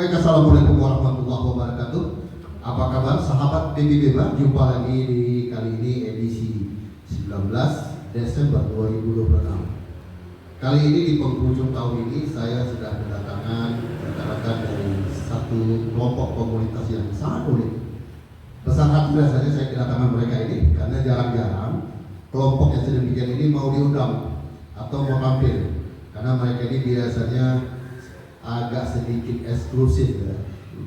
Baik, assalamualaikum warahmatullahi wabarakatuh. Apa kabar sahabat PBB? Jumpa lagi di kali ini edisi 19 Desember 2026. Kali ini di penghujung tahun ini saya sudah kedatangan rekan-rekan dari satu kelompok komunitas yang sangat unik. Besar hati rasanya saya kedatangan mereka ini karena jarang-jarang kelompok yang sedemikian ini mau diundang atau mau tampil, karena mereka ini biasanya agak sedikit eksklusif ya,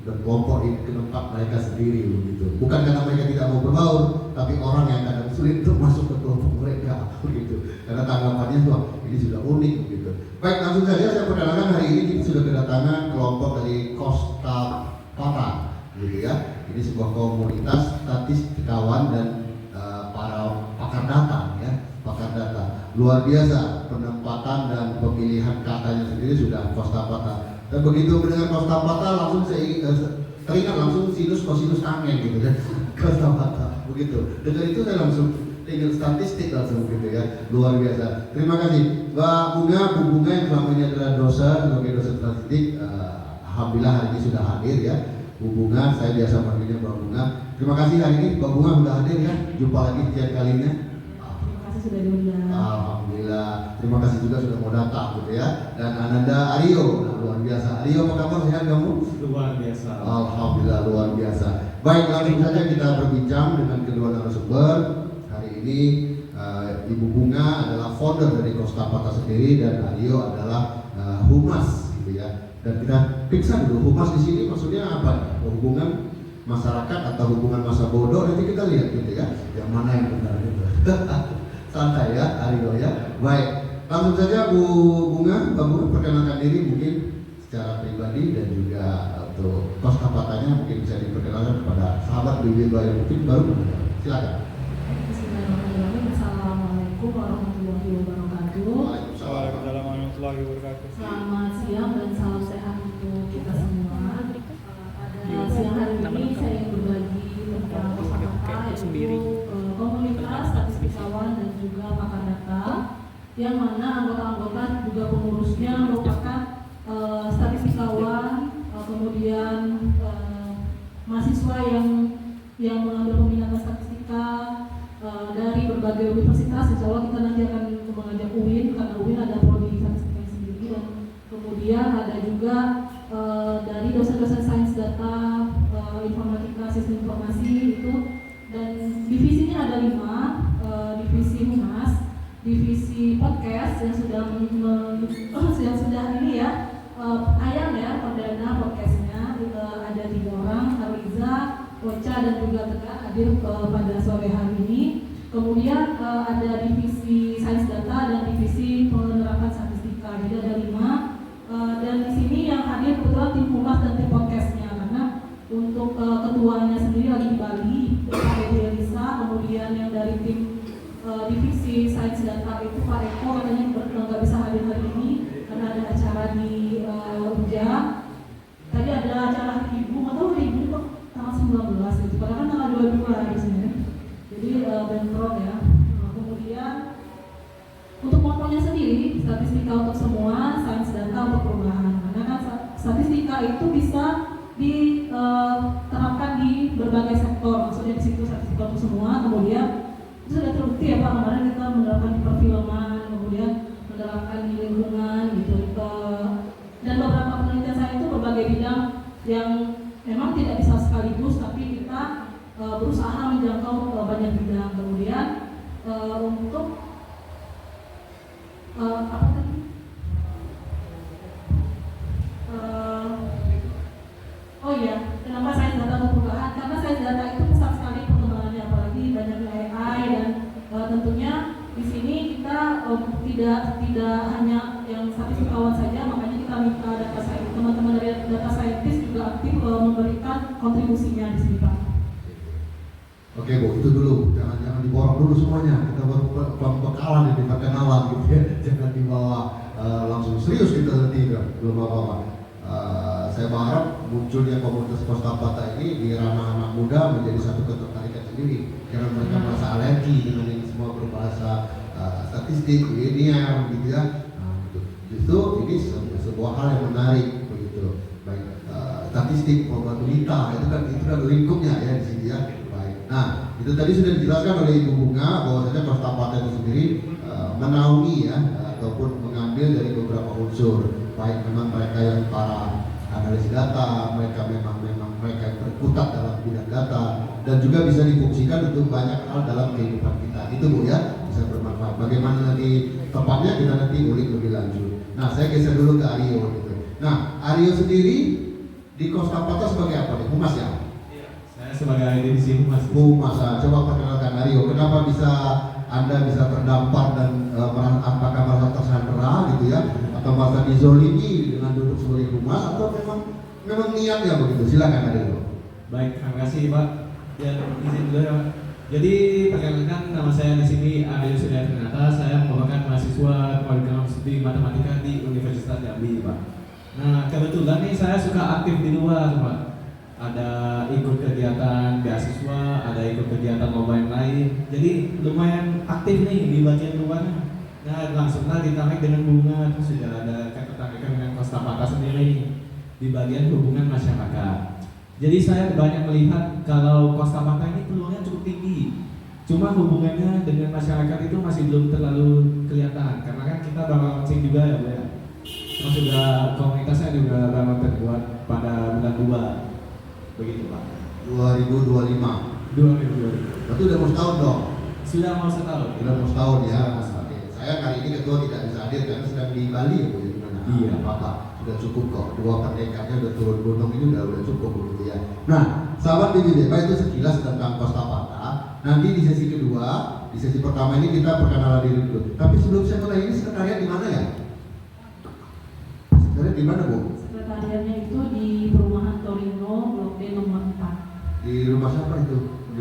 berkelompok di tempat mereka sendiri begitu. Bukan karena mereka tidak mau berbaur, tapi orang yang kadang sulit untuk masuk ke kelompok mereka begitu. Karena tanggapannya tuh ini sudah unik begitu. Baik, langsung saja saya perkenalkan, hari ini kita sudah kedatangan kelompok dari Costa Pata gitu ya. Ini sebuah komunitas statistikawan dan para pakar data ya, pakar data. Luar biasa penempatan dan pemilihan katanya sendiri sudah Costa Pata. Dan begitu mendengar Costa Pata langsung saya teringat langsung sinus kosinus angin gitu kan. Costa Pata begitu. Dengan itu saya langsung ingat statistik langsung gitu ya. Luar biasa. Terima kasih Mbak Bunga, Bu Bunga yang selama ini adalah dosen sebagai dosen statistik. Alhamdulillah hari ini sudah hadir ya. Bu Bunga, saya biasa panggilnya Mbak Bunga. Terima kasih hari ini Mbak Bunga sudah hadir ya. Jumpa lagi di kalinya. Sudah diundang. Alhamdulillah, terima kasih juga sudah mau datang gitu ya. Dan Ananda Aryo, luar biasa. Aryo, apa kabar, sehat kamu? Luar biasa. Alhamdulillah, luar biasa. Baik, langsung saja kita berbincang dengan kedua narasumber. Hari ini Ibu Bunga adalah founder dari Costa Pata sendiri dan Aryo adalah humas gitu ya. Dan kita periksa dulu humas di sini maksudnya apa? Hubungan masyarakat atau hubungan masa bodoh, nanti kita lihat gitu ya. Yang mana yang benar gitu. Santai ya, Aryo ya. Baik, langsung saja Bu Bunga, Mbak Bunga perkenalkan diri mungkin secara pribadi dan juga untuk Costa Patanya mungkin bisa diperkenalkan kepada sahabat BBB yang mungkin baru mengenal. Silakan. Bismillahirrahmanirrahim. Assalamualaikum warahmatullahi wabarakatuh. Waalaikumsalam warahmatullahi wabarakatuh. Selamat siang dan salam sehat untuk kita semua. Pada siang hari ini saya ingin berbagi tentang Costa Pata, yaitu komunitas statistikawan dan juga pakar data, yang mana anggota-anggota juga pengurusnya merupakan statistikawan, kemudian mahasiswa yang mengambil peminatan statistika dari berbagai universitas. Insya Allah kita nanti akan mengajak UIN, karena UIN ada prodi statistika sendiri, dan kemudian ada juga dari dosen-dosen sains data, informatika, sistem informasi itu. Dan divisinya ada 5, divisi humas, divisi podcast yang sudah ini ya, ayam ya perdana podcastnya, ada 3 orang, Ariza, Ocha dan juga Tegak hadir pada sore hari ini. Kemudian ada divisi sains data dan divisi penerapan statistika, jadi ada 5. Dan di sini yang hadir kebetulan tim humas dan tim podcastnya, karena untuk ketuanya sendiri lagi di Bali, Pak Edi Elisa. Kemudian yang dari tim divisi sains data itu Pak Eko katanya nggak bisa hadir hari ini karena ada acara di Uja. Tadi ada acara hari ibu, atau hari ibu kok tanggal 19 gitu, padahal kan tanggal 22 harusnya. Jadi bentrok ya. Kemudian untuk motonya sendiri, statistika untuk semua, sains data untuk perubahan. Karena kan statistika itu bisa diterapkan di berbagai sektor, maksudnya di situ statistika untuk semua. Kemudian itu sudah terbukti ya Pak, kemarin kita menerapkan di perfilman, kemudian menerapkan di lingkungan gitu. Dan beberapa penelitian saya itu berbagai bidang yang memang tidak bisa sekaligus, tapi kita berusaha menjangkau banyak bidang. Kemudian untuk apa tadi? Oh iya, kenapa sains data untuk perubahan? Karena sains data itu besar sekali perkembangannya, apalagi banyak AI, dan tentunya di sini kita tidak hanya yang statistikawan saja, makanya kita minta data scientist, teman-teman dari data scientist juga aktif memberikan kontribusinya di sini Pak. Oke Bu, itu dulu, jangan diborong dulu semuanya. Kita baru bekalan di perkenalan gitu ya. Jangan dibawa langsung serius kita nanti belum apa-apa. Saya berharap munculnya komunitas Costa Pata ini di ranah anak muda menjadi satu ketertarikan sendiri, karena mereka merasa alergi dengan ini semua berbahasa statistik, linear gitu ya. Justru ini sebuah hal yang menarik begitu. Baik, statistik, probabilitas, itu kan lingkupnya ya di sini ya. Baik. Nah, itu tadi sudah dijelaskan oleh Ibu Bunga bahwasanya Kostapata itu sendiri menaungi ya ataupun mengambil dari beberapa unsur, baik memang mereka yang para analis data, mereka memang mereka yang berkutat dalam bidang data, dan juga bisa difungsikan untuk banyak hal dalam kehidupan kita. Itu Bu ya, bisa bermanfaat. Bagaimana nanti tepatnya kita nanti ulik lebih lanjut. Nah, saya geser dulu ke Aryo gitu. Nah, Aryo sendiri di Kostapata sebagai apa nih? Humas ya? Iya, saya sebagai divisi humas. Humas. Coba perkenalkan Aryo. Kenapa Anda bisa terdampar dan apakah merasa tersandera gitu ya, atau merasa dizolimi dengan duduk sebagai humas, atau memang niatnya begitu? Silakan Aryo. Baik, terima kasih Pak. Ya, izin dulu ya Pak. Jadi perkenalkan, nama saya di sini Aryo Suryatrinata. Saya merupakan mahasiswa program studi matematika di Universitas Jambi Pak. Nah, kebetulan nih saya suka aktif di luar Pak. Ada ikut kegiatan beasiswa, ada ikut kegiatan lomba yang lain. Jadi lumayan aktif nih di bagian luar. Nah, langsunglah ditarik dengan bunga. Terus sudah ada ketertarikan dengan Kostapata sendiri di bagian hubungan masyarakat. Jadi saya banyak melihat kalau Kostapata ini peluangnya cukup tinggi. Cuma hubungannya dengan masyarakat itu masih belum terlalu kelihatan. Karena kan kita baru launching juga ya Bu ya. Terus sudah komunitasnya juga baru terbuat pada bulan 2. Begitu Pak. 2025. 2020. Berarti udah mau setahun dong. Sudah mau setahun. Udah mau setahun ya. Sudah mau setahun. Oke. Saya kali ini ketua tidak bisa hadir karena sedang di Bali ya Bu. Gimana? Iya. Apa-apa. Sudah cukup kok. 2 pendekannya udah turun gunung ini udah cukup begitu ya. Nah, sahabat BBB itu sekilas tentang Kostapata. Nanti di sesi kedua, di sesi pertama ini kita perkenalan diri dulu. Tapi sebelum saya mulai ini sekretariat di mana ya? Sekretariat di mana Bu? Sekretariatnya itu di perumahan Torino, Blok D nomor 4. Di rumah siapa itu?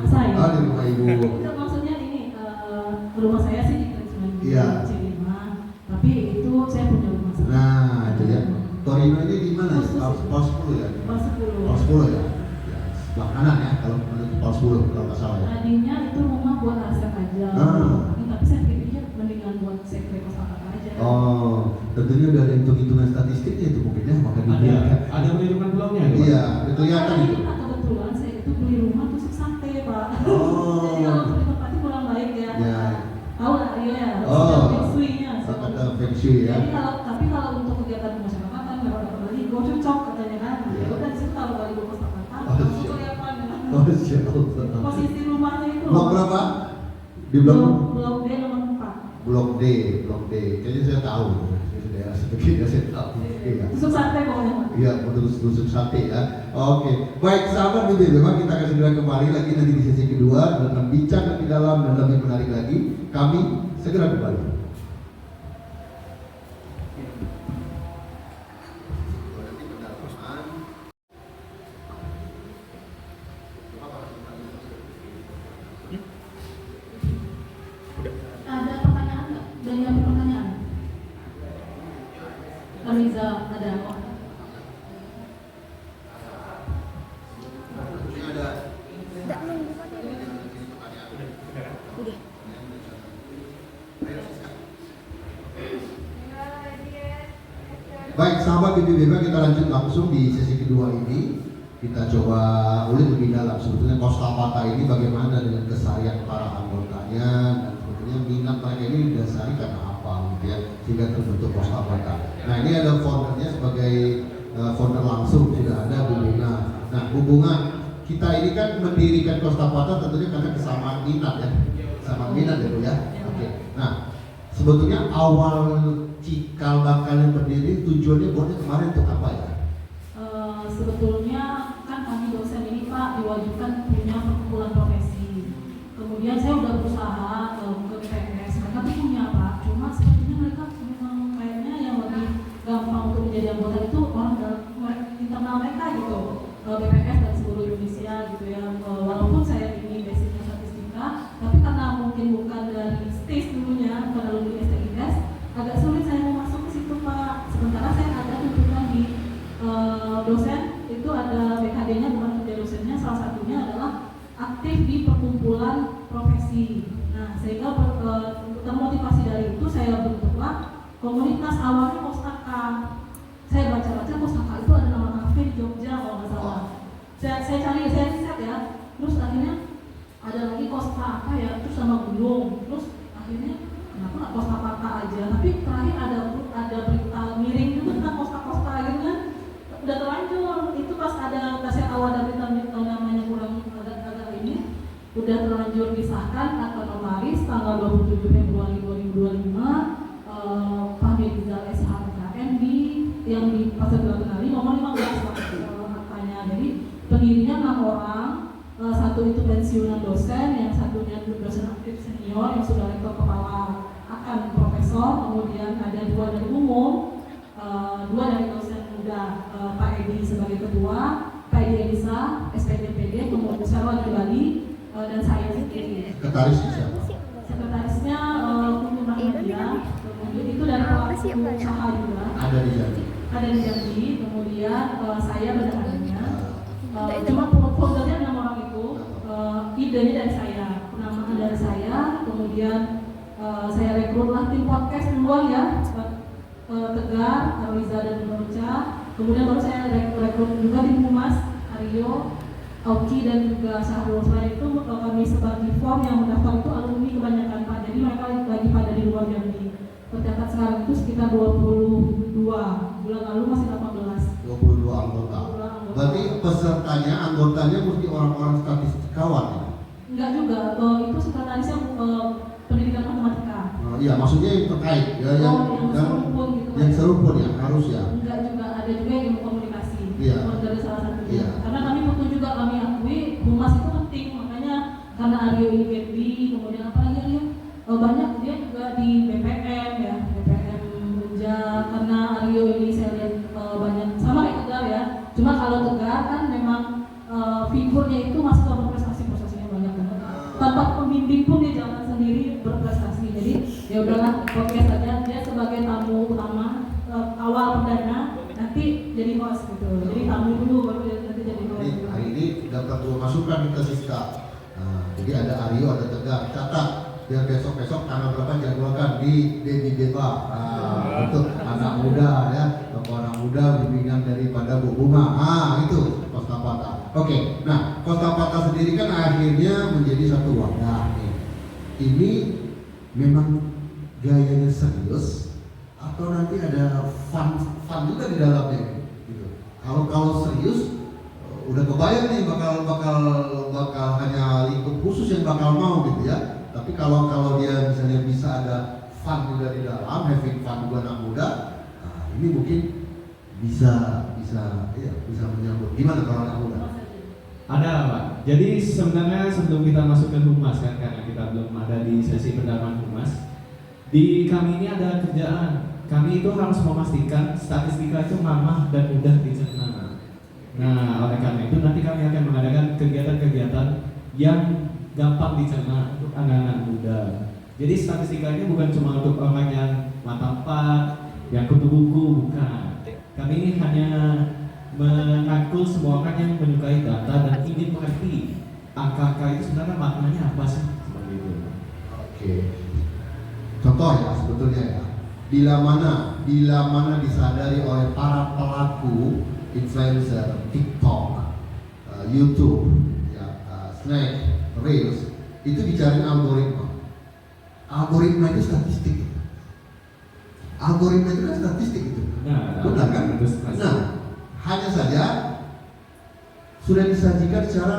Saya. Oh, di rumah Ibu. Itu maksudnya ini rumah saya sih di Krisman Iya. C5, tapi itu saya punya rumah saya. Nah, itu ya. Torino ini di mana? Pos 10. Pos 10 ya? Pos 10. Pos 10 ya? Ya, sebelah kanan ya kalau menuju Pos 10 kalau nggak salah ya. Tadinya itu rumah buat aset aja. Ah. Tapi saya pikir mendingan buat sekre Kostapata aja. Oh, tentunya udah ada hitung-hitungan statistiknya itu mungkin ya, maka dibiarkan. Ada perhitungan belumnya? Iya, kelihatan Tapi itu. kebetulan saya itu beli rumah tusuk sate Pak. Oh. Jadi kalau beli tempatnya kurang baik ya. Ya. Tahu lah Rio ya. Oh. Feng shui-nya. Kata Feng Shui ya. Jadi kalau untuk kegiatan kemasyarakatan kalau dapat balik gue cocok katanya kan. Iya. Ya udah di situ kalau balik gue Kostapata. Oh, Kamu siap. kelihatan dengan Oh, siapa? posisi rumahnya itu. Blok berapa? Di blok Blok D nomor 4. Blok D. Kayaknya saya tahu. Di daerah seperti saya tahu. Iya. Tusuk sate pokoknya Pak. Iya, tusuk sate ya. Oke, baik sahabat BB, memang kita akan segera kembali lagi nanti di sesi kedua dengan bincang lebih dalam dan lebih menarik lagi. Kami segera kembali. Ada pertanyaan nggak? Banyak pertanyaan. Kamiza ada. Baik sahabat BBB, kita lanjut langsung di sesi kedua ini. Kita coba ulik lebih dalam sebetulnya Kostapata ini bagaimana dengan keseharian para anggotanya, dan sebetulnya minat mereka ini didasari karena apa gitu ya, sehingga terbentuk Kostapata. Nah, ini ada foundernya sebagai founder langsung sudah ada Bu Bunga. Nah, Bu Bunga, kita ini kan mendirikan Kostapata tentunya karena kesamaan minat ya, kesamaan minat ya Bu ya. Oke. Nah, sebetulnya awal cikal bakalnya berdiri tujuannya buatnya kemarin untuk apa ya? Sebetulnya kan kami dosen ini Pak diwajibkan punya perkumpulan profesi. Kemudian saya udah berusaha ke BPS, mereka tuh punya Pak. Cuma sepertinya mereka memang kayaknya yang lebih gampang untuk menjadi anggota itu orang dalam internal mereka gitu. BPS dan seluruh Indonesia gitu ya. Walaupun saya ini basicnya statistika, tapi karena mungkin bukan dari STIS dulunya, bukan alumni STIS, agak sulit saya mau masuk ke situ Pak. Sementara saya ada tuntutan di dosen itu ada BKD-nya, bukan kerja dosennya, salah satunya adalah aktif di perkumpulan profesi. Nah, sehingga termotivasi dari itu saya bentuklah komunitas awalnya Kostaka. Saya baca-baca Kostaka itu ada nama kafe kafe di Jogja kalau nggak salah. Saya cari, saya riset ya. Terus akhirnya ada lagi Costa apa ya, terus sama gunung. Terus akhirnya kenapa nggak Costa Pata aja? Tapi terakhir ada berita miring juga tentang Costa gitu kan. Udah terlanjur. Itu pas saya tahu ada berita namanya kurang agak ini. Udah terlanjur disahkan atau notaris tanggal 27 Februari 2025. Fahmi Rizal SHMKM yang di Pasar Kenali nomor 15 katanya. Jadi pendirinya 6 orang, satu itu pensiunan dosen, yang satunya dosen aktif senior yang sudah rektor kepala akan profesor, kemudian ada 2 dari umum, 2 dari dosen muda, Pak Edi sebagai ketua, Pak Edi Elisa SPDPD, kemudian Sarwan Bali, dan saya sendiri. Sekretaris siapa? Sekretarisnya Kumpul Rahmadia, kemudian itu dari pelaku usaha juga. Ada di Jambi, kemudian saya badannya. Cuma foldernya 6 orang itu, idenya dari saya, penamaan dari saya, kemudian saya rekrutlah tim podcast duluan ya, Tegar, Arwiza dan Roca, kemudian baru saya rekrut juga tim Humas, Aryo, Auki dan juga Syahrul. Selain itu kami sebar di form yang mendaftar itu alumni kebanyakan Pak, jadi mereka lagi pada di luar Jambi. Tercatat sekarang itu sekitar 22, bulan lalu masih 22 anggota. Berarti pesertanya, anggotanya mesti orang-orang statistikawan ya? Enggak juga, itu sekretarisnya pendidikan matematika. Iya, maksudnya yang terkait ya, yang serumpun gitu. Yang serumpun ya, harus ya. Enggak juga, ada juga yang ilmu komunikasi. Iya. Dari salah satunya. Iya. Karena kami butuh juga, kami akui humas itu penting, makanya karena Aryo ini Genbi, kemudian apa lagi Aryo? Banyak dia juga di BPM ya, BPM Unja, karena Aryo ini saya lihat banyak sama kayak Tegar ya. Cuma kalau Tegar kan memang figurnya itu masih prestasinya banyak banget. Tanpa pembimbing pun dia jalan sendiri berprestasi. Jadi ya udahlah, podcast aja dia sebagai tamu utama awal perdana, nanti jadi host gitu. Jadi tamu dulu baru nanti jadi host. Hari ini dapat 2 masukan kita Siska. Jadi ada Aryo, ada Tegar. Catat biar besok tanggal berapa jadwalkan di Dedi Deba untuk anak muda ya, anak muda bimbingan daripada Bu Bunga. Itu Costa Pata. Oke, nah Costa Pata sendiri kan akhirnya menjadi satu wadah nih. Ini memang gayanya serius atau nanti ada fun juga di dalamnya gitu. Kalau serius udah kebayang nih bakal hanya lingkup khusus yang bakal mau gitu ya. Tapi kalau dia misalnya bisa ada fun juga di dalam, having fun juga anak muda, ini mungkin bisa menyambut. Gimana kalau anak muda? Ada Pak. Jadi sebenarnya sebelum kita masuk ke humas kan, karena kita belum ada di sesi pendalaman humas, di kami ini ada kerjaan. Kami itu harus memastikan statistika itu mamah dan mudah dicerna. Nah, oleh karena itu nanti kami akan mengadakan kegiatan-kegiatan yang gampang dicerna untuk anak-anak muda. Jadi statistikanya bukan cuma untuk orang yang mata 4, yang kutu buku, bukan. Kami ini hanya merangkul semua orang yang menyukai data dan ingin mengerti angka-angka itu sebenarnya maknanya apa sih, seperti itu. Oke. Contoh ya sebetulnya ya. Bila mana disadari oleh para pelaku influencer TikTok, YouTube, ya, Snap, Reels, itu bicara algoritma. Algoritma itu statistik. Algoritma itu kan statistik itu. Benar kan? Nah, hanya saja sudah disajikan secara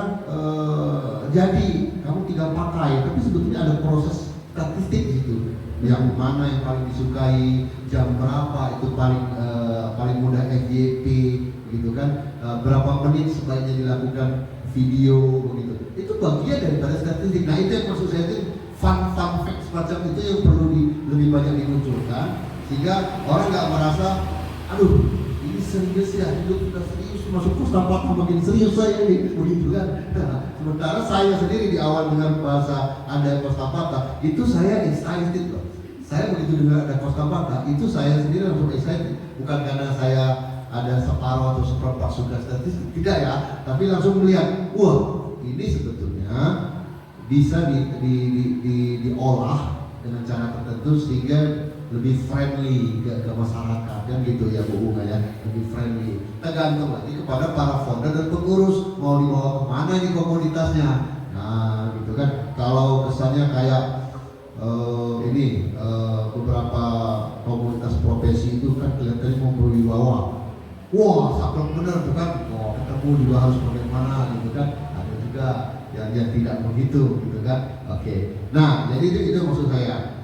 jadi kamu tinggal pakai, tapi sebetulnya ada proses statistik di situ. Yang mana yang paling disukai, jam berapa itu paling mudah FYP, gitu kan? Berapa menit sebaiknya dilakukan video begitu. Itu bagian daripada statistik. Nah itu yang maksud saya itu fun fact semacam itu yang perlu lebih banyak dimunculkan sehingga orang nggak merasa, aduh ini serius ya, hidup sudah serius masuk Costa Pata makin serius saya ini begitu kan. Sementara saya sendiri di awal dengar bahasa ada Costa Pata itu saya excited loh. Saya begitu dengar ada Costa Pata itu saya sendiri langsung excited, bukan karena saya ada separuh atau seperempat suka statistik, tidak ya, tapi langsung melihat, wah ini sebetulnya bisa diolah dengan cara tertentu sehingga lebih friendly ke masyarakat kan gitu ya Bu Bunga ya, lebih friendly. Tergantung lagi kepada para founder dan pengurus mau dibawa kemana nih komunitasnya. Nah gitu kan, kalau kesannya kayak beberapa komunitas profesi itu kan kelihatannya mau berwibawa. Wah, saklek bener tuh kan. Oh, ketemu juga harus bagaimana gitu kan. Ada juga yang tidak begitu gitu kan. Oke. Nah, jadi itu maksud saya.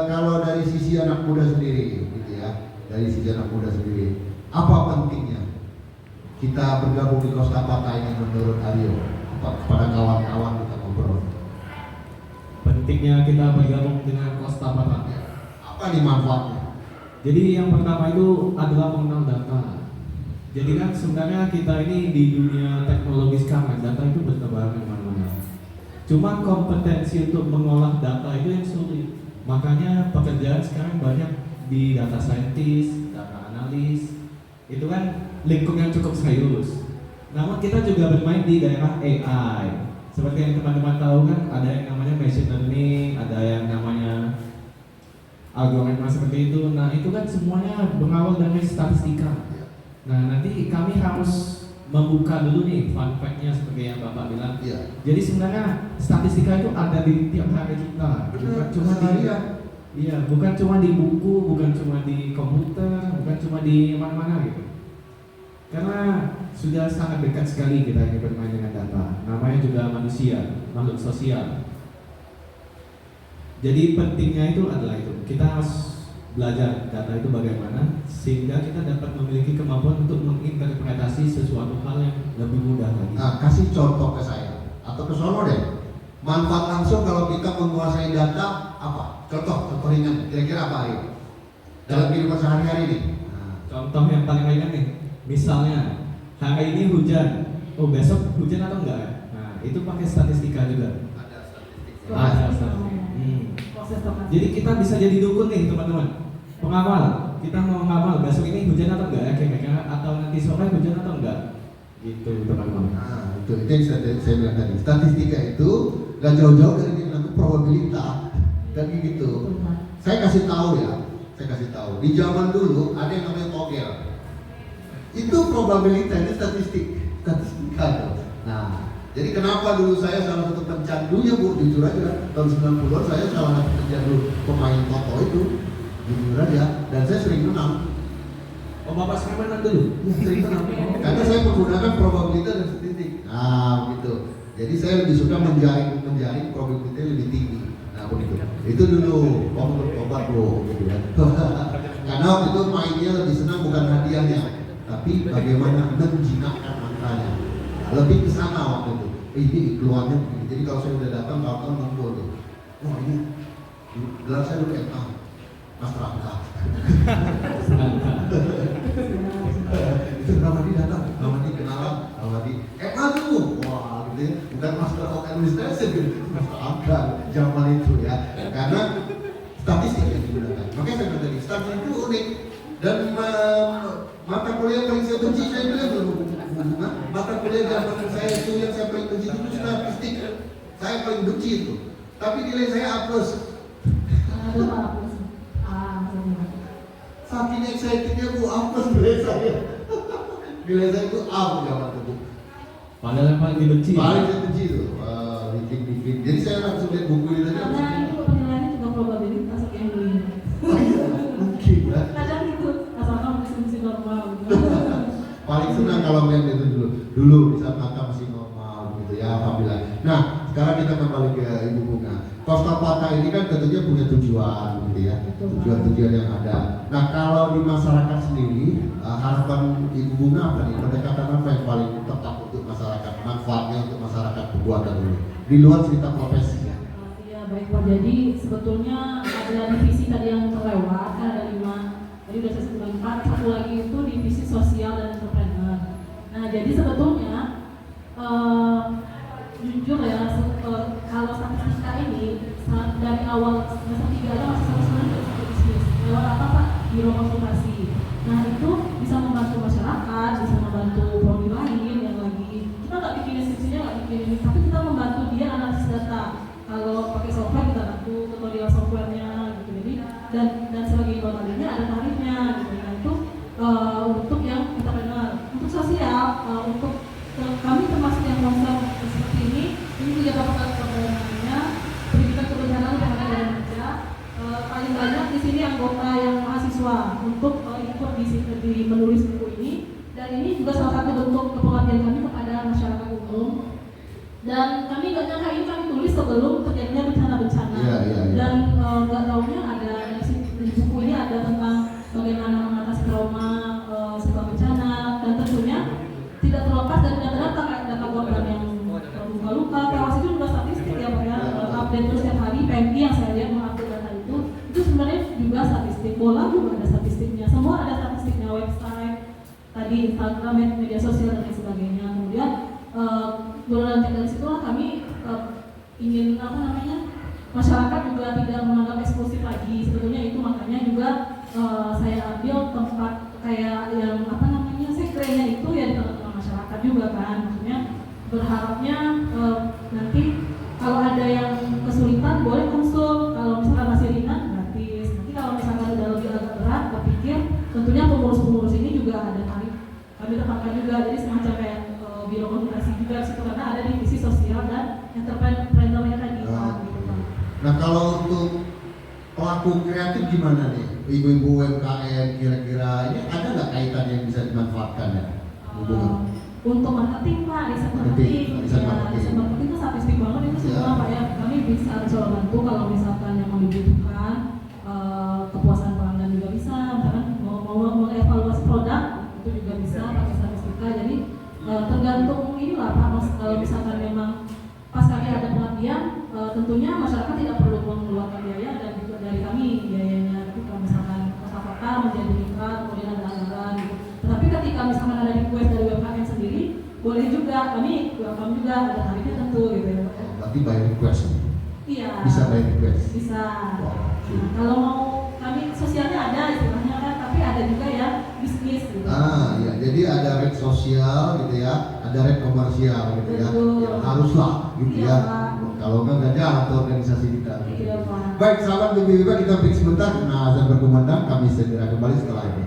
Kalau dari sisi anak muda sendiri gitu ya. Dari sisi anak muda sendiri, apa pentingnya kita bergabung di Costa Pata ini menurut Aryo? Kepada kawan-kawan kita ngobrol. Pentingnya kita bergabung dengan Costa Pata. Apa nih manfaatnya? Jadi yang pertama itu adalah mengenal data. Jadi kan sebenarnya kita ini di dunia teknologi sekarang data itu bertebaran di mana-mana. Cuma kompetensi untuk mengolah data itu yang sulit. Makanya pekerjaan sekarang banyak di data scientist, data analis. Itu kan lingkup yang cukup serius. Namun kita juga bermain di daerah AI. Seperti yang teman-teman tahu kan ada yang namanya machine learning, ada yang namanya algoritma seperti itu. Nah itu kan semuanya berawal dari statistika. Nah nanti kami harus membuka dulu nih fun fact-nya seperti yang Bapak bilang. Iya. Jadi sebenarnya statistika itu ada di tiap hari kita. Bukan cuma di bukan cuma di buku, bukan cuma di komputer, bukan cuma di mana-mana gitu. Karena sudah sangat dekat sekali kita ini bermain dengan data. Namanya juga manusia, makhluk sosial. Jadi pentingnya itu adalah itu. Kita harus belajar data itu bagaimana sehingga kita dapat memiliki kemampuan untuk menginterpretasi sesuatu hal yang lebih mudah lagi. Nah, kasih contoh ke saya atau ke sono deh. Manfaat langsung kalau kita menguasai data apa? Contoh ringan. Kira-kira apa Aryo? Dalam kehidupan sehari-hari ini. Nah, Contoh yang paling ringan nih. Misalnya hari ini hujan. Oh besok hujan atau enggak ya? Nah itu pakai statistika juga. ada statistik. Ada statistik. Proses stokastik. Jadi kita bisa jadi dukun nih teman-teman. Pengawal, kita mau ngawal besok ini hujan atau enggak ya kira-kira, atau nanti sore hujan atau enggak, gitu teman-teman. Nah, itu yang saya bilang tadi. Statistika itu gak jauh-jauh dari yang namanya probabilitas dan gitu. Saya kasih tahu ya, di zaman dulu ada yang namanya togel. Itu probabilitas, itu statistika. Nah, jadi kenapa dulu saya salah satu pencandunya Bu, jujur aja, tahun 90-an saya salah satu pencandu pemain toto itu, jujur aja, dan saya sering menang. Oh Bapak sekarang menang dulu? Sering menang, karena saya menggunakan probabilitas dan statistik. Nah, gitu. Jadi saya lebih suka menjaring probabilitasnya lebih tinggi. Nah, begitu. Itu dulu waktu bertobat Bro, gitu ya. Karena waktu itu mainnya lebih senang bukan hadiahnya, tapi bagaimana menjinakkan angkanya. Lebih ke sana waktu itu. Ini keluarnya begini. Jadi kalau saya udah datang, kawan-kawan ngumpul tuh. Wah ini gelar saya dulu MA, Mas Rangga. Itu Ramadi datang, Ramadi kenalan, Ramadi MA tuh. Wah gitu ya. Bukan Master of Administration gitu, Mas Rangga zaman itu ya. Karena statistik yang digunakan. Makanya saya bilang tadi, statistik itu unik. Dan mata kuliah paling saya benci, saya bilang belum hubungan. Mata kuliah zaman saya itu yang saya paling benci itu statistik. Saya paling benci itu. Tapi nilai saya A+. Saking excitednya Bu, A+ nilai saya. Nilai saya itu A zaman itu. Padahal yang paling dibenci. Paling saya benci itu. Bikin. Jadi saya langsung lihat buku ini tadi. Karena itu penilaiannya juga probabilitas yang beli. Oh iya, mungkin ya. Kadang itu asalkan masih normal gitu. Paling senang kalau melihat itu dulu di saat angka masih normal gitu ya, alhamdulillah. Nah sekarang kita kembali ke Ibu Bunga. Costa Pata ini kan tentunya punya tujuan gitu ya, tujuan yang ada. Nah kalau di masyarakat sendiri harapan Ibu Bunga apa nih, pendekatan apa yang paling tepat untuk masyarakat, manfaatnya untuk masyarakat perbuatan ini di luar cerita profesi ya? Iya baik Pak, jadi sebetulnya ada divisi tadi yang terlewat, kan ada 5. Tadi udah saya sebutkan 4, satu lagi itu divisi sosial dan entrepreneur. Nah jadi sebetulnya jujur ya, kalau statistika ini dari awal semester 3 aja masih sebenarnya dari bisnis. Lewat apa Pak? Biro konsultasi. Nah itu bisa membantu masyarakat, bisa membantu prodi lain yang lagi kita nggak bikin skripsinya, nggak bikin ini, tapi kita membantu dia analisis data. Kalau pakai software kita bantu tutorial softwarenya gitu. Jadi dan mahasiswa untuk ikut di menulis buku ini, dan ini juga salah satu bentuk kepengabdian kami kepada masyarakat umum. Dan kami nggak nyangka ini kami tulis sebelum terjadinya bencana-bencana. Dan nggak tahunya ada di buku ini ada tentang bagaimana mengatasi trauma setelah bencana, dan tentunya tidak terlepas dari data korban yang luka-luka, tewas itu juga statistik ya Pak ya, update terus setiap hari. PMI yang saya lihat mengupdate data itu sebenarnya juga statistik, bola juga ada statistiknya, semua ada statistiknya, website, tadi Instagram, media sosial dan lain sebagainya. Kemudian beranjak dari situlah kami ingin masyarakat juga tidak menganggap eksklusif lagi. Sebetulnya itu makanya juga saya ambil tempat kayak yang sekrenya itu ya di tengah-tengah masyarakat juga kan. Maksudnya berharapnya nanti kalau ada yang kesulitan boleh konsul, kalau misalkan masih ringan gratis. Nanti kalau misalkan udah lebih agak berat, berpikir tentunya pengurus-pengurus ini juga ada kami tempatkan juga, jadi semacam kayak biro komunikasi juga di situ, karena ada divisi sosial dan entrepreneurnya tadi. Nah kalau untuk pelaku kreatif gimana nih, ibu-ibu UMKM, kira-kira ini ada nggak kaitan yang bisa dimanfaatkan ya? Untuk marketing Pak, riset marketing itu statistik banget itu semua Pak ya. Kami bisa coba bantu kalau misalkan yang mau dibutuhkan, kepuasan pelanggan juga bisa, misalkan mau mengevaluasi produk itu juga bisa pakai statistika. Jadi tergantung inilah Pak, kalau misalkan memang pas kami ada pengabdian, tentunya masyarakat tidak perlu mengeluarkan biaya, dan juga dari kami biayanya. Tapi kalau misalkan kota-kota menjadi mitra, kemudian ada anggaran gitu. Tetapi ketika misalkan ada request dari UMKM sendiri, boleh juga, kami juga ada tarifnya tentu gitu ya. Berarti by request? Iya. Bisa by request? Bisa. Okay. Nah, kalau mau kami sosialnya ada istilahnya kan, tapi ada juga ya bisnis gitu. Ya, jadi ada rate sosial gitu ya, ada rate komersial gitu ya. Yang haruslah gitu ya. Kalau nggak jalan tuh organisasi kita. Iya Pak. Baik, sahabat BBB, kita break sebentar. Nah, azan berkumandang, kami segera kembali setelah ini.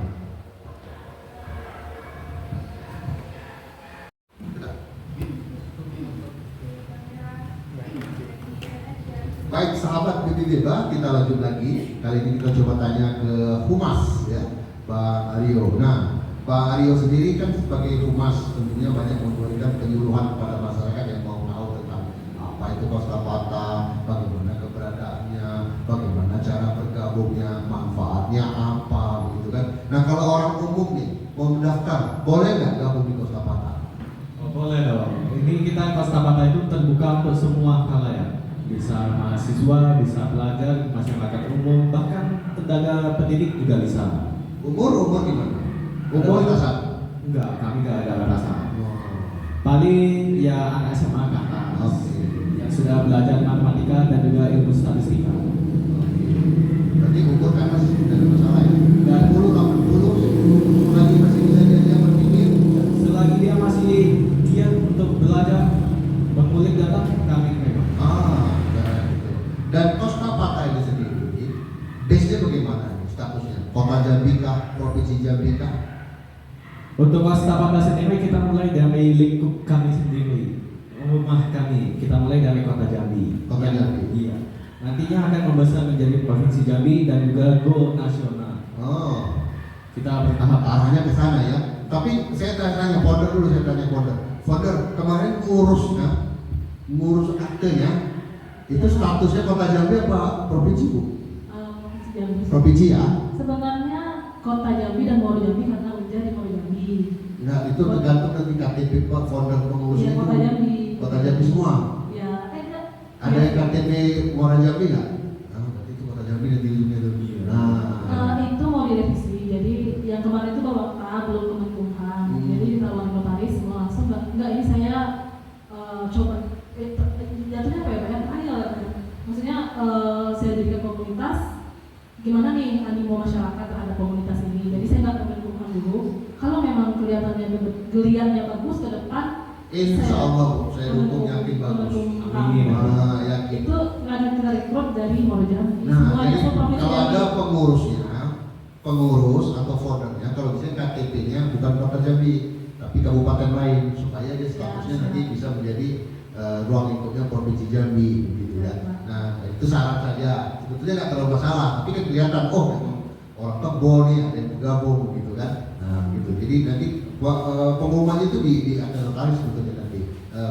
Baik, sahabat BBB, kita lanjut lagi. Kali ini kita coba tanya ke Humas ya, Bang Aryo. Nah, Bang Aryo sendiri kan sebagai Humas tentunya banyak memberikan penyuluhan kepada masyarakat yang mau tahu tentang apa itu Kostapata, bagaimana keberadaannya, bagaimana cara bergabungnya, manfaatnya apa, begitu kan. Nah, kalau orang umum nih mau mendaftar, boleh nggak gabung di Kostapata? Oh, boleh dong. Ini kita Kostapata itu terbuka untuk semua halayak. Bisa mahasiswa, bisa pelajar, masyarakat umum, bahkan tenaga pendidik juga bisa. Umur gimana? Umur batasan? Enggak, kami enggak ada batasan. Paling ya anak SMA ke atas, yang sudah belajar matematika dan juga ilmu statistika. Berarti umur kan masih tidak ada masalah ya? Dan 80, selagi masih bisa dia berpikir, selagi dia masih giat untuk belajar, mengulik data, kami memang. Dan Kostapata ini sendiri, base-nya bagaimana statusnya? Kota Jambi kah? Provinsi Jambi kah? Untuk Kostapata sendiri kita mulai dari lingkup kami sendiri, rumah kami. Kita mulai dari Kota Jambi. Kota Jambi. Iya. Nantinya akan membesar menjadi Provinsi Jambi dan juga go nasional. Kita bertahap. Arahnya ke sana ya. Tapi saya tanya founder dulu, Founder, kemarin ngurus aktenya. Itu statusnya Kota Jambi apa provinsi Bu? Provinsi Jambi. Provinsi ya? Sebenarnya Kota Jambi dan Muaro Jambi karena udah di Muaro Jambi. Nah itu tergantung nanti KTP founder pengurusnya. Iya, Kota Jambi. Kota Jambi semua? Ya, ada yang KTP Muaro Jambi nggak? Nah, berarti itu Kota Jambi dan dirinya lebih. Itu mau direvisi. Jadi yang kemarin itu Bapak belum Kemenkumham. Jadi ditaruhan notaris semua langsung. Enggak, ini saya coba. Jatuhnya apa ya Pak? Maksudnya saya jadikan komunitas, gimana nih animo masyarakat terhadap komunitas ini. Jadi saya nggak Kemenkumham dulu. Kalau memang kelihatannya geliatnya bagus ke depan, insya Allah saya dukung, yakin bagus. Amin. Yakin. Itu nggak ada kita rekrut dari Muaro Jambi. Nah, jadi kalau ada pengurus atau foundernya, kalau bisa KTP-nya bukan Kota Jambi, tapi kabupaten lain, supaya dia statusnya nanti bisa menjadi ruang lingkupnya Provinsi Jambi gitu ya. Nah itu syarat saja, sebetulnya nggak terlalu masalah, tapi kan kelihatan memang orang tebal nih, ada yang bergabung gitu kan. Nah gitu. Jadi nanti pengumuman itu di akan notaris sebetulnya nanti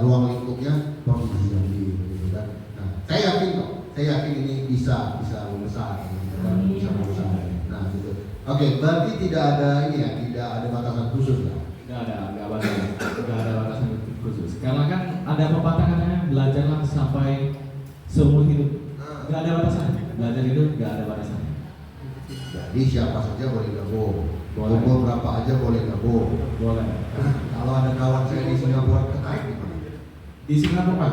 ruang lingkupnya provinsi Jambi gitu kan. Nah saya yakin kok, saya yakin ini bisa membesar, gitu kan? Bisa membesar. Nah gitu. Oke, berarti tidak ada ini ya, tidak ada batasan khusus ya? Nggak ada batasan khusus. Karena kan ada pepatah katanya belajarlah sampai seumur hidup. Nggak ada batasan. Belajar itu nggak ada batasan. Jadi siapa saja boleh gabung. Boleh. Umur berapa aja boleh gabung. Boleh. Kalau ada kawan saya di Singapura terkait gimana? Di Singapura Pak?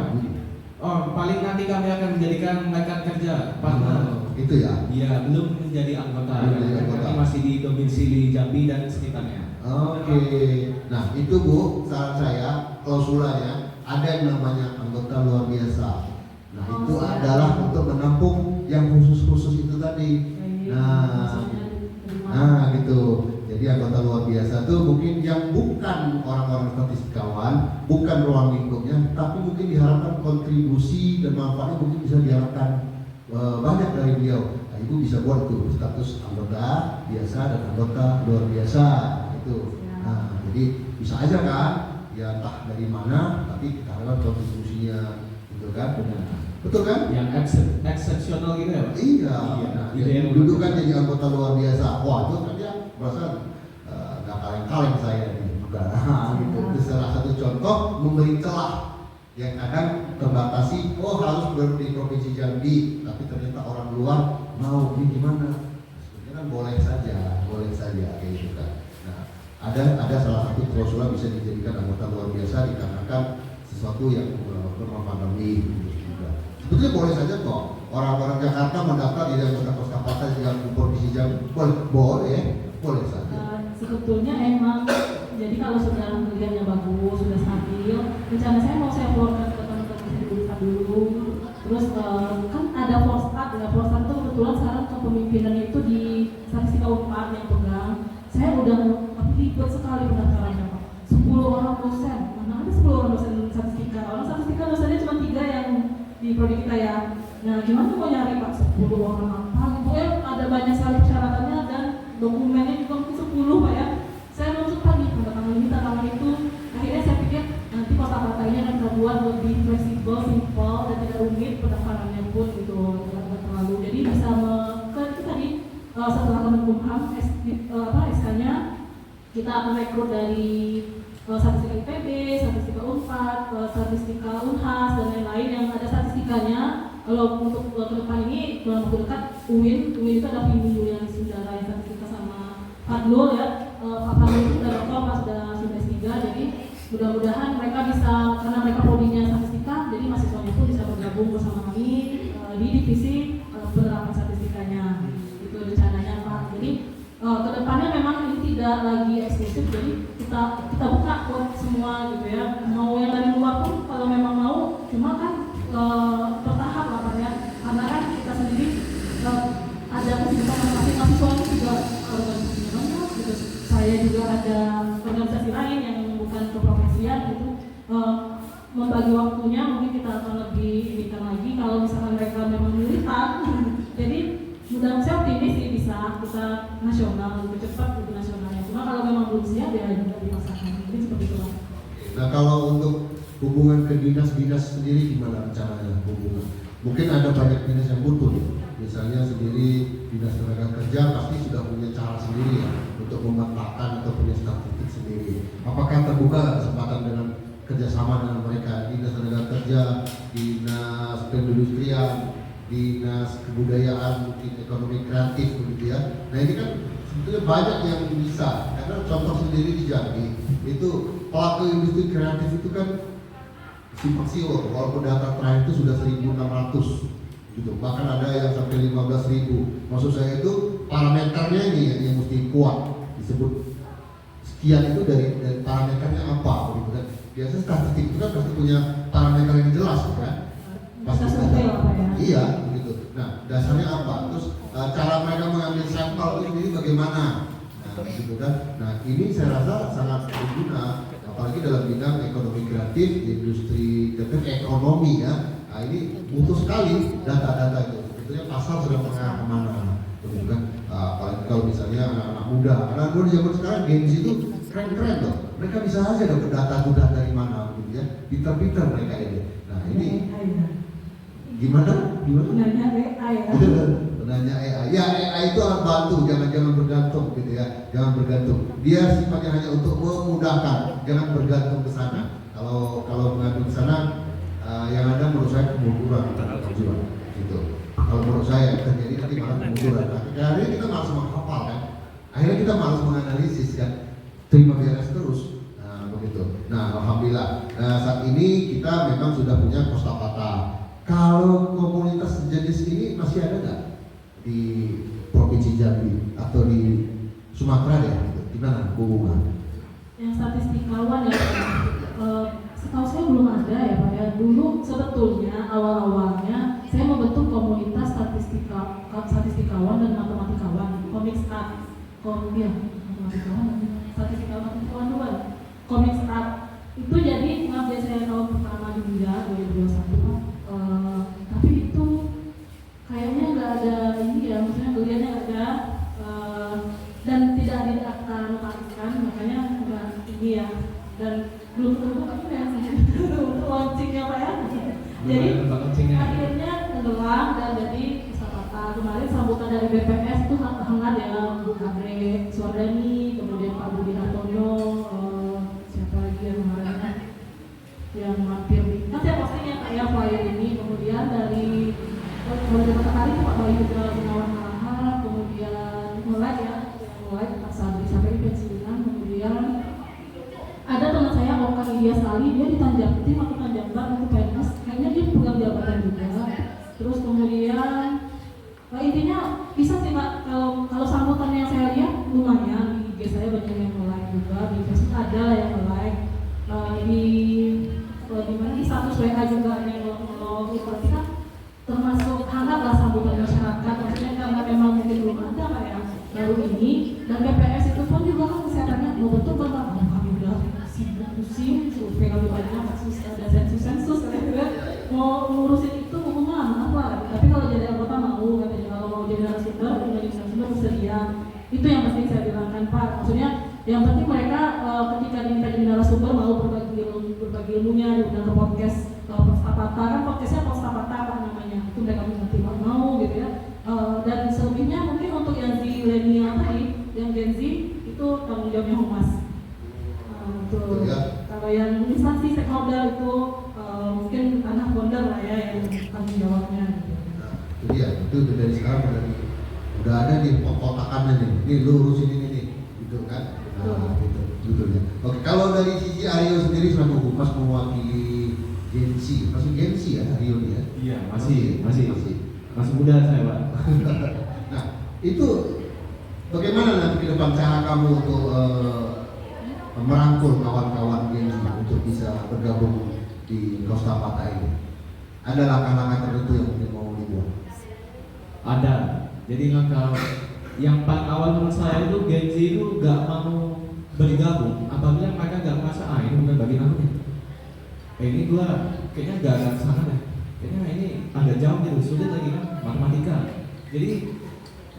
Oh, paling nanti kami akan menjadikan rekan kerja partner. Itu ya. Iya, belum menjadi anggota. Belum menjadi anggota. Kami masih di domisili Jambi dan sekitarnya. Oke. Nah itu Bu, saran saya klausulanya ada yang namanya anggota luar biasa. Nah itu adalah untuk menampung yang khusus-khusus itu tadi. Nah gitu. Jadi anggota luar biasa tuh mungkin yang bukan orang-orang statistikawan, bukan ruang lingkupnya, tapi mungkin diharapkan kontribusi dan manfaatnya mungkin bisa diharapkan banyak dari beliau. Nah, Ibu bisa buat tuh status anggota biasa dan anggota luar biasa itu. Nah, jadi bisa aja kan, ya entah dari mana, tapi kita harapkan kontribusinya, gitu kan? Betul kan? Yang eksepsional gitu ya Pak? Iya. Iya. Nah, Ide yang dulu kan jadi anggota luar biasa. Wah itu kan dia merasa nggak kaleng-kaleng saya nih juga. Gitu. Itu salah satu contoh memberi celah yang kadang terbatasi. Oh harus di provinsi Jambi, tapi ternyata orang luar mau ini gimana? Sebenarnya kan boleh saja kayak gitu kan. Nah ada salah satu klausul bisa dijadikan anggota luar biasa dikarenakan sesuatu yang bermanfaat bagi juga. Sebetulnya boleh saja kok orang-orang Jakarta mendaftar di anggota Koskapata di provinsi Jambi, boleh saja. Sebetulnya emang jadi kalau sudah kerjanya bagus, sudah stabil, rencana saya mau saya keluarkan ke teman-teman saya dulu. Terus kan ada Forstat, itu kebetulan sekarang kepemimpinannya itu di statistika Unpad yang pegang. Saya udah ribet sekali pendaftarannya Pak. 10 orang dosen, mana ada 10 orang dosen statistika? Orang statistika dosennya cuma 3 yang di prodi kita ya. Nah gimana mau nyari Pak 10 orang apa? Pokoknya ada banyak sekali persyaratannya dan dokumennya juga mungkin 10 Pak ya. Saya langsung tadi tantangan ini, tantangan itu. Akhirnya saya pikir nanti kotak-kotak ini akan terbuat lebih fleksibel, simpel dan tidak rumit pendaftarannya pun gitu, tidak terlalu. Jadi bisa itu tadi setelah Kemenkumham SK-nya kita akan rekrut dari statistika IPB, statistika Unpad, statistika Unhas dan lain-lain yang ada statistikanya. Kalau untuk ke depan ini dalam waktu dekat UIN itu ada Vimeo yang saudara yang statistika sama Fadlul ya. Pak Fadlul itu sudah doktor, Pak sudah S3, jadi mudah-mudahan mereka bisa, karena mereka prodinya statistika, jadi mahasiswanya pun bisa bergabung bersama kami di divisi penerapan statistikanya. Itu rencananya Pak. Jadi kedepannya memang ini tidak lagi eksklusif, jadi kita buka buat semua gitu ya. Mau yang dari luar pun kalau memang mau, cuma kan bertahap lah Pak ya. Karena kan kita sendiri ada kesibukan masing-masing mahasiswa itu juga organisasinya banyak gitu. Saya juga ada organisasi lain yang bukan keprofesian gitu. Membagi waktunya mungkin kita akan lebih inikan lagi kalau misalkan mereka memang militan. Jadi mudah saya optimis sih bisa kita nasional lebih cepat lebih nasionalnya. Cuma kalau memang belum siap ya juga dipaksakan. Jadi seperti itu. Nah kalau untuk hubungan ke dinas-dinas sendiri gimana caranya hubungan? Mungkin ada banyak dinas yang butuh ya. Misalnya sendiri dinas tenaga kerja pasti sudah punya cara sendiri ya untuk memetakan atau punya statistik sendiri. Apakah terbuka kesempatan dengan kerjasama dengan mereka, dinas tenaga kerja, dinas perindustrian, dinas kebudayaan, mungkin ekonomi kreatif begitu ya. Nah ini kan sebetulnya banyak yang bisa. Karena contoh sendiri di Jambi itu pelaku industri kreatif itu kan simpang siur, walaupun data terakhir itu sudah 1.600 gitu, bahkan ada yang sampai 15.000. Maksud saya itu parameternya ini yang mesti kuat disebut sekian itu dari parameternya apa gitu kan. Biasanya statistik itu kan pasti punya parameter yang jelas kan. Pasti iya begitu. Nah dasarnya apa? Terus cara mereka mengambil sampel itu sendiri bagaimana? Nah gitu kan. Nah ini saya rasa sangat berguna, apalagi dalam bidang ekonomi kreatif, industri kreatif, ekonomi ya. Nah ini butuh sekali data-data itu. Sebetulnya pasar sudah mengarah kemana, gitu kan? Apalagi kalau misalnya anak-anak muda, anak muda zaman sekarang Gen Z itu keren-keren loh. Mereka bisa aja dapat data dari mana gitu ya. Pintar-pintar mereka ini. Nah ini gimana? Nanya AI ya. Nanya AI. Ya AI itu alat bantu, jangan bergantung gitu ya. Jangan bergantung. Dia sifatnya hanya untuk memudahkan, jangan bergantung ke sana. Kalau bergantung ke sana, yang ada menurut saya kemunduran juga gitu. Kalau menurut saya terjadi nanti malah kemunduran. Nah, akhirnya kita malas menghafal kan. Akhirnya kita malas menganalisis kan. Terima beres terus. Nah, begitu. Nah, alhamdulillah. Nah, saat ini kita memang sudah punya kosakata. Kalau komunitas sejenis ini masih ada nggak di Provinsi Jambi atau di Sumatera ya? Gitu. Gimana hubungan? Yang statistikawan ya, setahu saya belum ada ya Pak ya. Dulu sebetulnya awal-awalnya saya membentuk komunitas statistikawan dan matematikawan, komik art, statistikawan dua, komik art itu jadi biasanya tahun pertama juga 2021. Tapi itu kayaknya nggak ada ini ya, maksudnya kuliahnya nggak ada dan tidak diaktifkan, makanya nggak ini ya, dan belum terbuka juga ya untuk launchingnya Pak ya. Jadi akhirnya tenggelam dan jadi kosakata. Kemarin sambutan dari BPS itu hangat ya, Bu Kadre Suardani, kemudian Pak Budi Hartono, siapa lagi yang kemarin yang mampir di saya postingnya kayak flyer ini, kemudian dari beberapa kali itu Pak Bayu juga Gunawan Harahap, kemudian mulai Pak Sabri sampai pensiunan, kemudian ada teman saya Oka India Sali, dia di Tanjung Tim atau Tanjung Bar itu PNS, kayaknya dia pegang jabatan juga. Terus kemudian intinya bisa sih Pak, kalau sambutan yang saya lihat lumayan di IG saya banyak yang like juga, di Facebook ada yang like, di mana di status WA juga ada yang follow, itu berarti kan termasuk hangat lah sambutan masyarakat, maksudnya karena memang mungkin belum ada Pak ya baru ini, dan BPS itu pun juga kan kesehatannya mau betul Pak, kami udah pusing survei kami banyak, ada sensus mau ngurusin itu ngomong apa, tapi kalau jadi anggota mau katanya, kalau mau jadi narasumber bersedia. Itu yang penting saya bilangkan Pak, maksudnya yang penting mereka ketika diminta jadi narasumber mau berbagi ilmunya, diundang ke podcast Postapata, kan podcastnya Postapata Pak namanya, itu mereka mengerti mau gitu ya. Dan selebihnya mungkin untuk yang zilenial tadi, yang Gen Z itu tanggung jawabnya Humas. Kalau yang instansi stakeholder itu mungkin anak founder lah ya yang tanggung jawabnya. Nah, itu dia, itu dari sekarang udah ada di kotakannya nih, lurusin ini nih, gitu kan? Nah, gitu ya. Oke, kalau dari sisi Aryo sendiri selaku Humas mewakili Gen Z, masih Gen Z ya Aryo ya? Iya, masih muda saya Pak. Nah, itu bagaimana nanti ke depan cara kamu untuk merangkul kawan-kawan Gen Z untuk bisa bergabung di Kosakata ini? Ada langkah-langkah tertentu yang mungkin mau dibuat? Ada. Jadi langkah yang paling awal menurut saya itu Gen Z itu gak mau bergabung apabila mereka gak merasa ini bukan bagian aku nih. Ini gua kayaknya gak ada kesana deh. Kayaknya ini agak jauh gitu, sulit lagi kan matematika. Jadi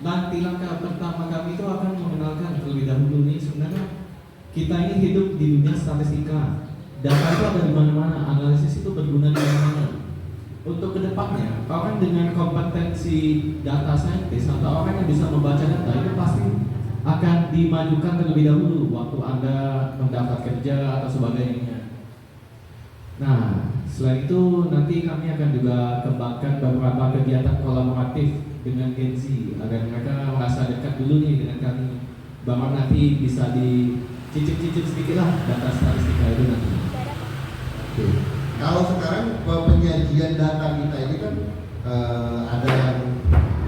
nanti langkah pertama kami itu akan mengenalkan terlebih dahulu nih sebenarnya kita ini hidup di dunia statistika. Data itu ada di mana-mana, analisis itu berguna di mana-mana. Untuk kedepannya, orang dengan kompetensi data scientist atau orang yang bisa membaca data itu pasti akan dimajukan terlebih dahulu waktu Anda mendapat kerja atau sebagainya. Nah, selain itu nanti kami akan juga kembangkan beberapa kegiatan kolaboratif dengan Gen Z agar mereka merasa dekat dulu nih dengan kami. Bahwa nanti bisa dicicip-cicip sedikit lah data statistika itu nanti. Oke. Kalau sekarang penyajian data kita ini kan ada yang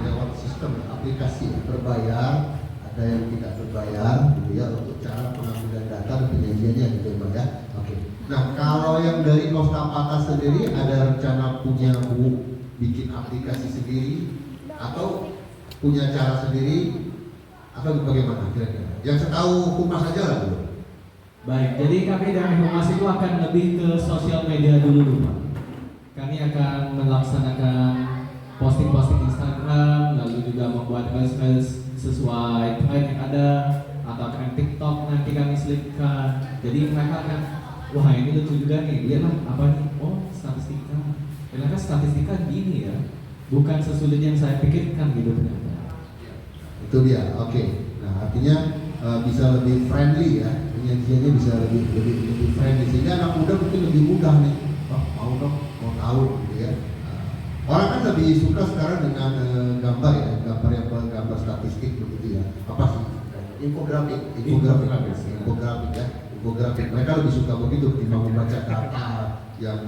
lewat sistem aplikasi berbayar, ada yang tidak berbayar, gitu ya, untuk cara pengambilan data dan penyajiannya gitu ya Pak ya. Oke. Nah kalau yang dari Kosakata sendiri ada rencana punya bikin aplikasi sendiri atau punya cara sendiri atau bagaimana kira-kira? Yang setahu Humas aja lah dulu. Baik, jadi kami dari Humas itu akan lebih ke sosial media dulu Pak. Kami akan melaksanakan posting-posting Instagram, lalu juga membuat buat reels sesuai tren yang ada atau tren TikTok nanti kami selipkan. Jadi mereka kan, wah ini lucu juga nih, lihatlah apa nih, oh statistika. Ternyata statistika gini ya, bukan sesulit yang saya pikirkan gitu ternyata. Itu dia, oke. Nah artinya bisa lebih friendly ya, penyajiannya bisa lebih friendly sehingga anak muda mungkin lebih mudah nih, oh, mau dong, mau tahu gitu ya. Orang kan lebih suka sekarang dengan gambar ya, gambar statistik begitu ya. Apa sih? Infografik ya. Infografik. Mereka lebih suka begitu ketimbang membaca data yang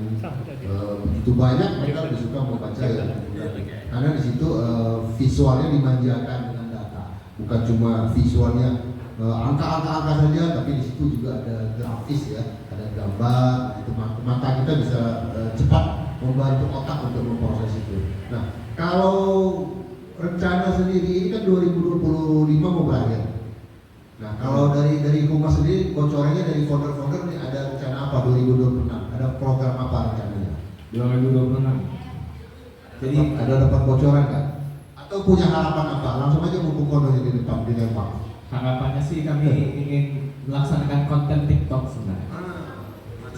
begitu banyak. Mereka lebih suka membaca ya. Karena di situ visualnya dimanjakan dengan data, bukan cuma visualnya angka-angka saja, tapi di situ juga ada grafis ya, ada gambar. Itu mata kita bisa cepat membantu otak untuk memproses itu. Nah, kalau rencana sendiri ini kan 2025 mau berakhir. Nah, kalau dari Humas sendiri bocorannya dari founder-founder nih ada rencana apa 2026? Ada program apa rencananya? 2026. Jadi ada dapat bocoran kan? Atau punya harapan apa? Langsung aja mumpung kono di depan dilempar. Harapannya sih kami ingin melaksanakan konten TikTok sebenarnya.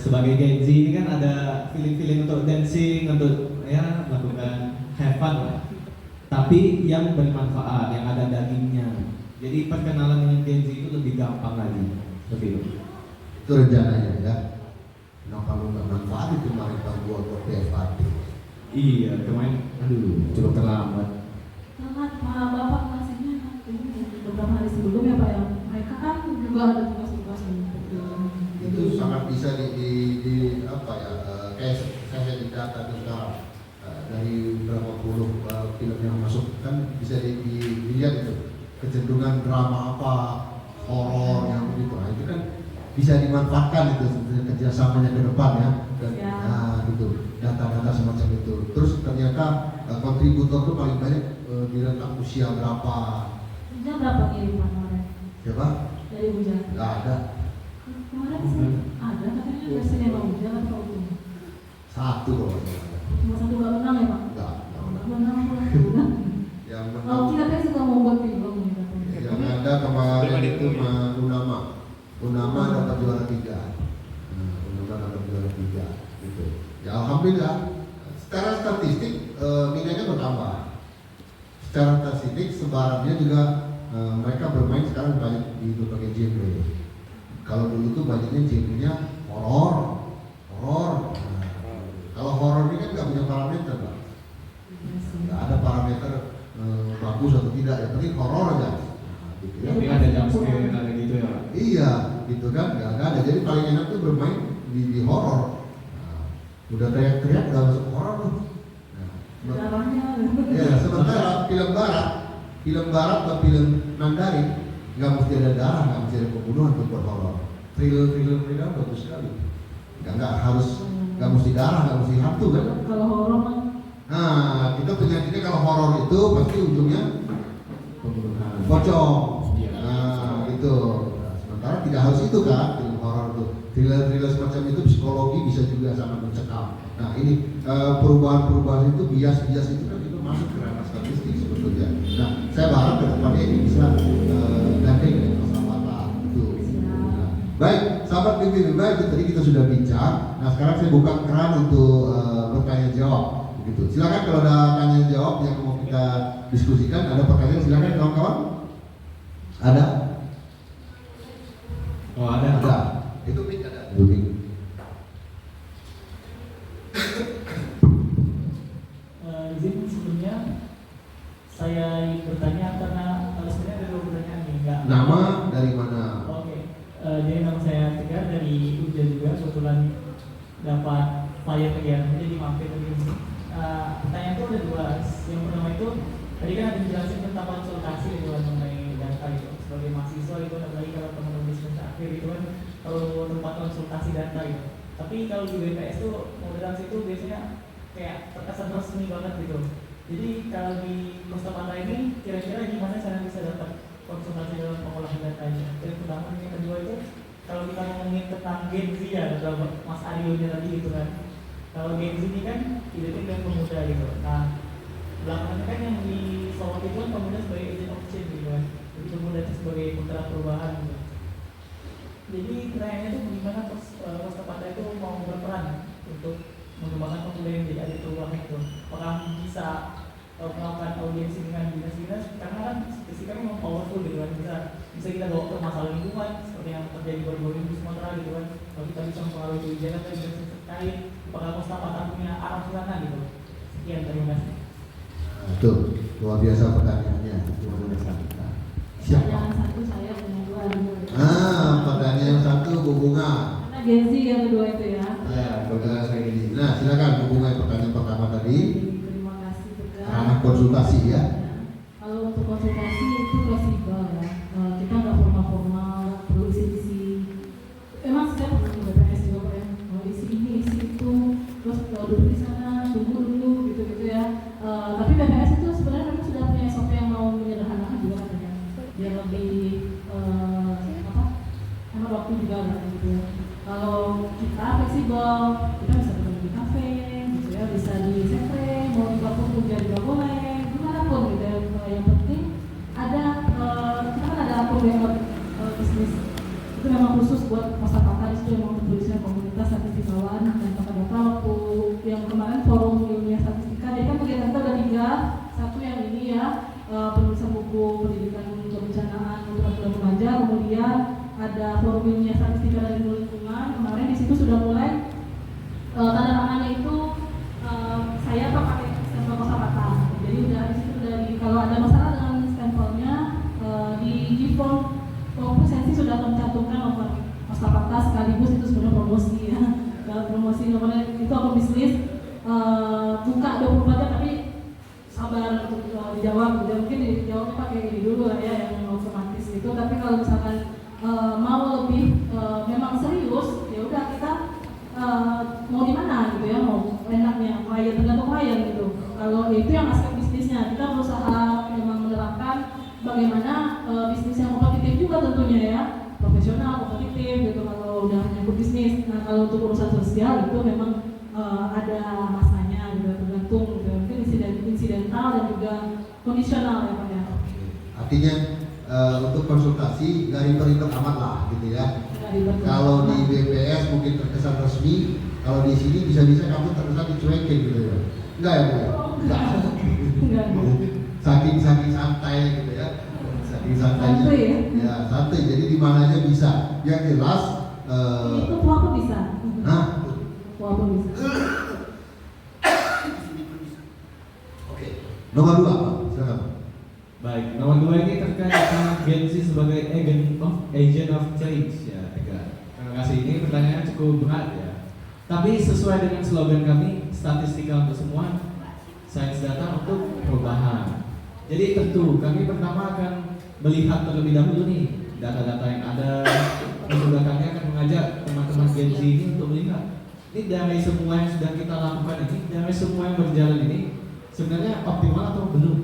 Sebagai Gen Z ini kan ada feeling-feeling untuk dancing, untuk ya melakukan have fun lah. Tapi yang bermanfaat, yang ada dagingnya. Jadi perkenalan dengan Gen Z itu lebih gampang lagi. Seperti itu. Itu rencananya ya. Nah kalau nggak manfaat itu kemarin buat PFAD. Iya, kemarin cukup terlambat. Sangat Bapak ngasihnya beberapa hari sebelum ya Pak ya. Mereka kan juga ada tugas-tugas itu sangat bisa di apa ya, kayak saya di data itu sekarang dari berapa puluh film yang masuk kan bisa dilihat itu kecenderungan drama apa, horor yang begitu. Nah, itu kan bisa dimanfaatkan itu sebenarnya kerjasamanya ke depan ya. Dan, nah gitu data-data semacam itu. Terus ternyata kontributor itu paling banyak di rentang usia berapa? Ujian berapa kiriman kemarin? Siapa? Dari ujian? Nggak ada. Kemarin sih ada katanya biasanya mau ujian atau ujian? Satu kalau nggak salah. Cuma satu nggak menang ya Pak? Nggak Menang udah. yang Kalau menang kita suka mau buat film gitu. yang ada kemarin itu Unama dapat juara 3. Unama dapat juara 3 gitu. Ya alhamdulillah. Secara statistik minatnya bertambah. Secara statistik sebarannya juga mereka bermain sekarang banyak di berbagai genre. Kalau dulu tuh banyaknya genrenya horor. Kalau horor ini kan nggak punya parameter, Pak. Nggak ada parameter bagus atau tidak, yang penting horor aja. Gitu ya. Tapi ada jump scare ada gitu ya Pak? Iya, gitu kan, nggak ada. Jadi paling enak tuh bermain di horor. Udah teriak-teriak udah masuk horor tuh. Darahnya. Ya, sementara film barat atau film Mandarin nggak mesti ada darah, nggak mesti ada pembunuhan untuk berhoror. Thriller bagus sekali. Nggak harus, nggak mesti darah, nggak mesti hantu kan? Kalau horor mah. Nah, kita penyakitnya kalau horor itu pasti ujungnya pembunuhan, pocong. Nah, itu. Nah, sementara tidak harus itu kan, film horor itu. Thriller semacam itu psikologi bisa juga sangat mencekam. Nah, ini perubahan-perubahan itu, bias-bias itu kan itu masuk ke ranah statistik sebetulnya. Nah, saya berharap ke depannya ini bisa gandeng dengan masalah itu. Nah, baik, sahabat BPBB, itu tadi kita sudah bincang. Nah, sekarang saya buka keran untuk bertanya jawab. Begitu. Silakan kalau ada tanya jawab yang mau kita diskusikan, ada pertanyaan silakan kawan-kawan. Ada? Oh ada. Itu mic ada. Itu mic. Izin sebelumnya saya ingin bertanya karena sebenarnya ada 2 pertanyaan nih, enggak? Nama dari mana? Oke. Jadi nama saya Tegar dari Uja juga, kebetulan dapat flyer kegiatan jadi mampir di sini. Pertanyaan itu ada 2. Yang pertama itu tadi kan ada dijelasin tentang konsultasi gitu kan mengenai data itu. Sebagai mahasiswa itu apalagi kalau teman-teman di semester akhir itu kan kalau tempat konsultasi data gitu. Tapi kalau di BPS tuh model itu biasanya kayak terkesan resmi banget gitu. Jadi kalau di Costa Pantai ini kira-kira gimana cara bisa dapat konsultasi dalam pengolahan datanya? Yang pertama, yang kedua itu kalau kita ngomongin tentang Gen Z ya, kata Mas Aryo tadi gitu kan. Kalau Gen Z ini kan identik dengan pemuda gitu. Nah, belakangan kan yang di Slovak itu kan pemuda sebagai agent of change gitu kan. Jadi pemuda itu sebagai penggerak perubahan gitu. Jadi pertanyaannya itu bagaimana Kostapata itu mau berperan untuk mengembangkan pemuda yang menjadi agen perubahan itu. Apakah bisa melakukan audiensi dengan dinas-dinas, karena kan institusi kami memang powerful gitu kan, bisa kita bawa ke masalah lingkungan seperti yang terjadi baru-baru ini di Sumatera gitu kan. Kalau kita bisa mempengaruhi kebijakan dan bisa terkait, apakah Kostapata punya arah ke sana gitu. Sekian, terima kasih. Betul, luar biasa pertanyaannya. Luar biasa. Siapa? Pertanyaan satu saya punya dua. Pertanyaan satu Bu Bunga. Karena Gen Z yang kedua itu ya. Ya, kebetulan saya ini. Nah, silakan Bu Bunga yang pertanyaan pertama tadi. Terima kasih juga. Ranah konsultasi ya. Kalau untuk konsultasi itu fleksibel ya. Kita nggak formal-formal, nggak perlu isi-isi. Emang saya pernah di BPS juga Pak ya. Mau isi ini, isi itu, terus duduk di sana, tunggu dulu gitu-gitu ya. Tapi BPS itu sebenarnya memang sudah punya SOP yang mau menyederhanakan juga kan ya. Biar lebih hemat waktu juga kan gitu ya. Kalau kita fleksibel, kita bisa ketemu di kafe, gitu ya, bisa di cafe, mau di dapur kerja juga boleh, gimana pun gitu ya. Yang penting ada, kita kan ada akun bisnis itu memang khusus buat Kostapata, itu memang tulisnya komunitas statistika dan pakai data waktu yang kemarin forum ilmiah statistika. Jadi kan kegiatan kita ada 3, satu yang ini ya, penulisan buku pendidikan kebencanaan untuk anak remaja, kemudian ada forum ilmiah statistika dari lingkungan. Kemarin di situ sudah mulai tanda tangannya itu saya pakai stempel Kostapata. Jadi udah di situ kalau ada masalah dengan stempelnya di G-Form Sensi sudah mencantumkan nomor Kostapata sekaligus itu sebenarnya promosi ya. Kalau promosi nomornya itu akun bisnis buka 24 jam tapi sabar untuk dijawab. Mungkin dijawabnya pakai ini dulu lah ya yang otomatis itu. Tapi kalau misalkan mau lebih memang serius, ya udah kita mau di mana gitu ya, mau enaknya klien tergantung klien gitu. Kalau itu yang aspek bisnisnya, kita berusaha memang menerapkan bagaimana bisnis yang kompetitif juga tentunya ya, profesional, kompetitif gitu kalau udah nyangkut bisnis. Nah kalau untuk urusan sosial itu memang ada masanya gitu, tergantung gitu. Mungkin insidental dan juga kondisional ya Pak ya. Artinya untuk konsultasi nggak ribet-ribet amat lah gitu ya. Kalau di BPS mungkin terkesan resmi, kalau di sini bisa-bisa kamu terkesan dicuekin gitu ya. Enggak ya Bu? Enggak. Saking santai gitu ya. Saking santainya. Santai ya? Ya santai. Jadi di mana aja bisa. Yang jelas. Itu puah pun bisa. Nah. Puah pun bisa. Oke. Nomor 2 Pak. Silakan. Baik, nomor 2 ini terkait dengan Gen Z sebagai agent of change ya. Terima kasih, ini pertanyaannya cukup berat ya. Tapi sesuai dengan slogan kami, statistika untuk semua, sains data untuk perubahan. Jadi tentu kami pertama akan melihat terlebih dahulu nih data-data yang ada. Dan juga kami akan mengajak teman-teman Gen Z ini untuk melihat ini dari semua yang sudah kita lakukan ini, dari semua yang berjalan ini sebenarnya optimal atau belum,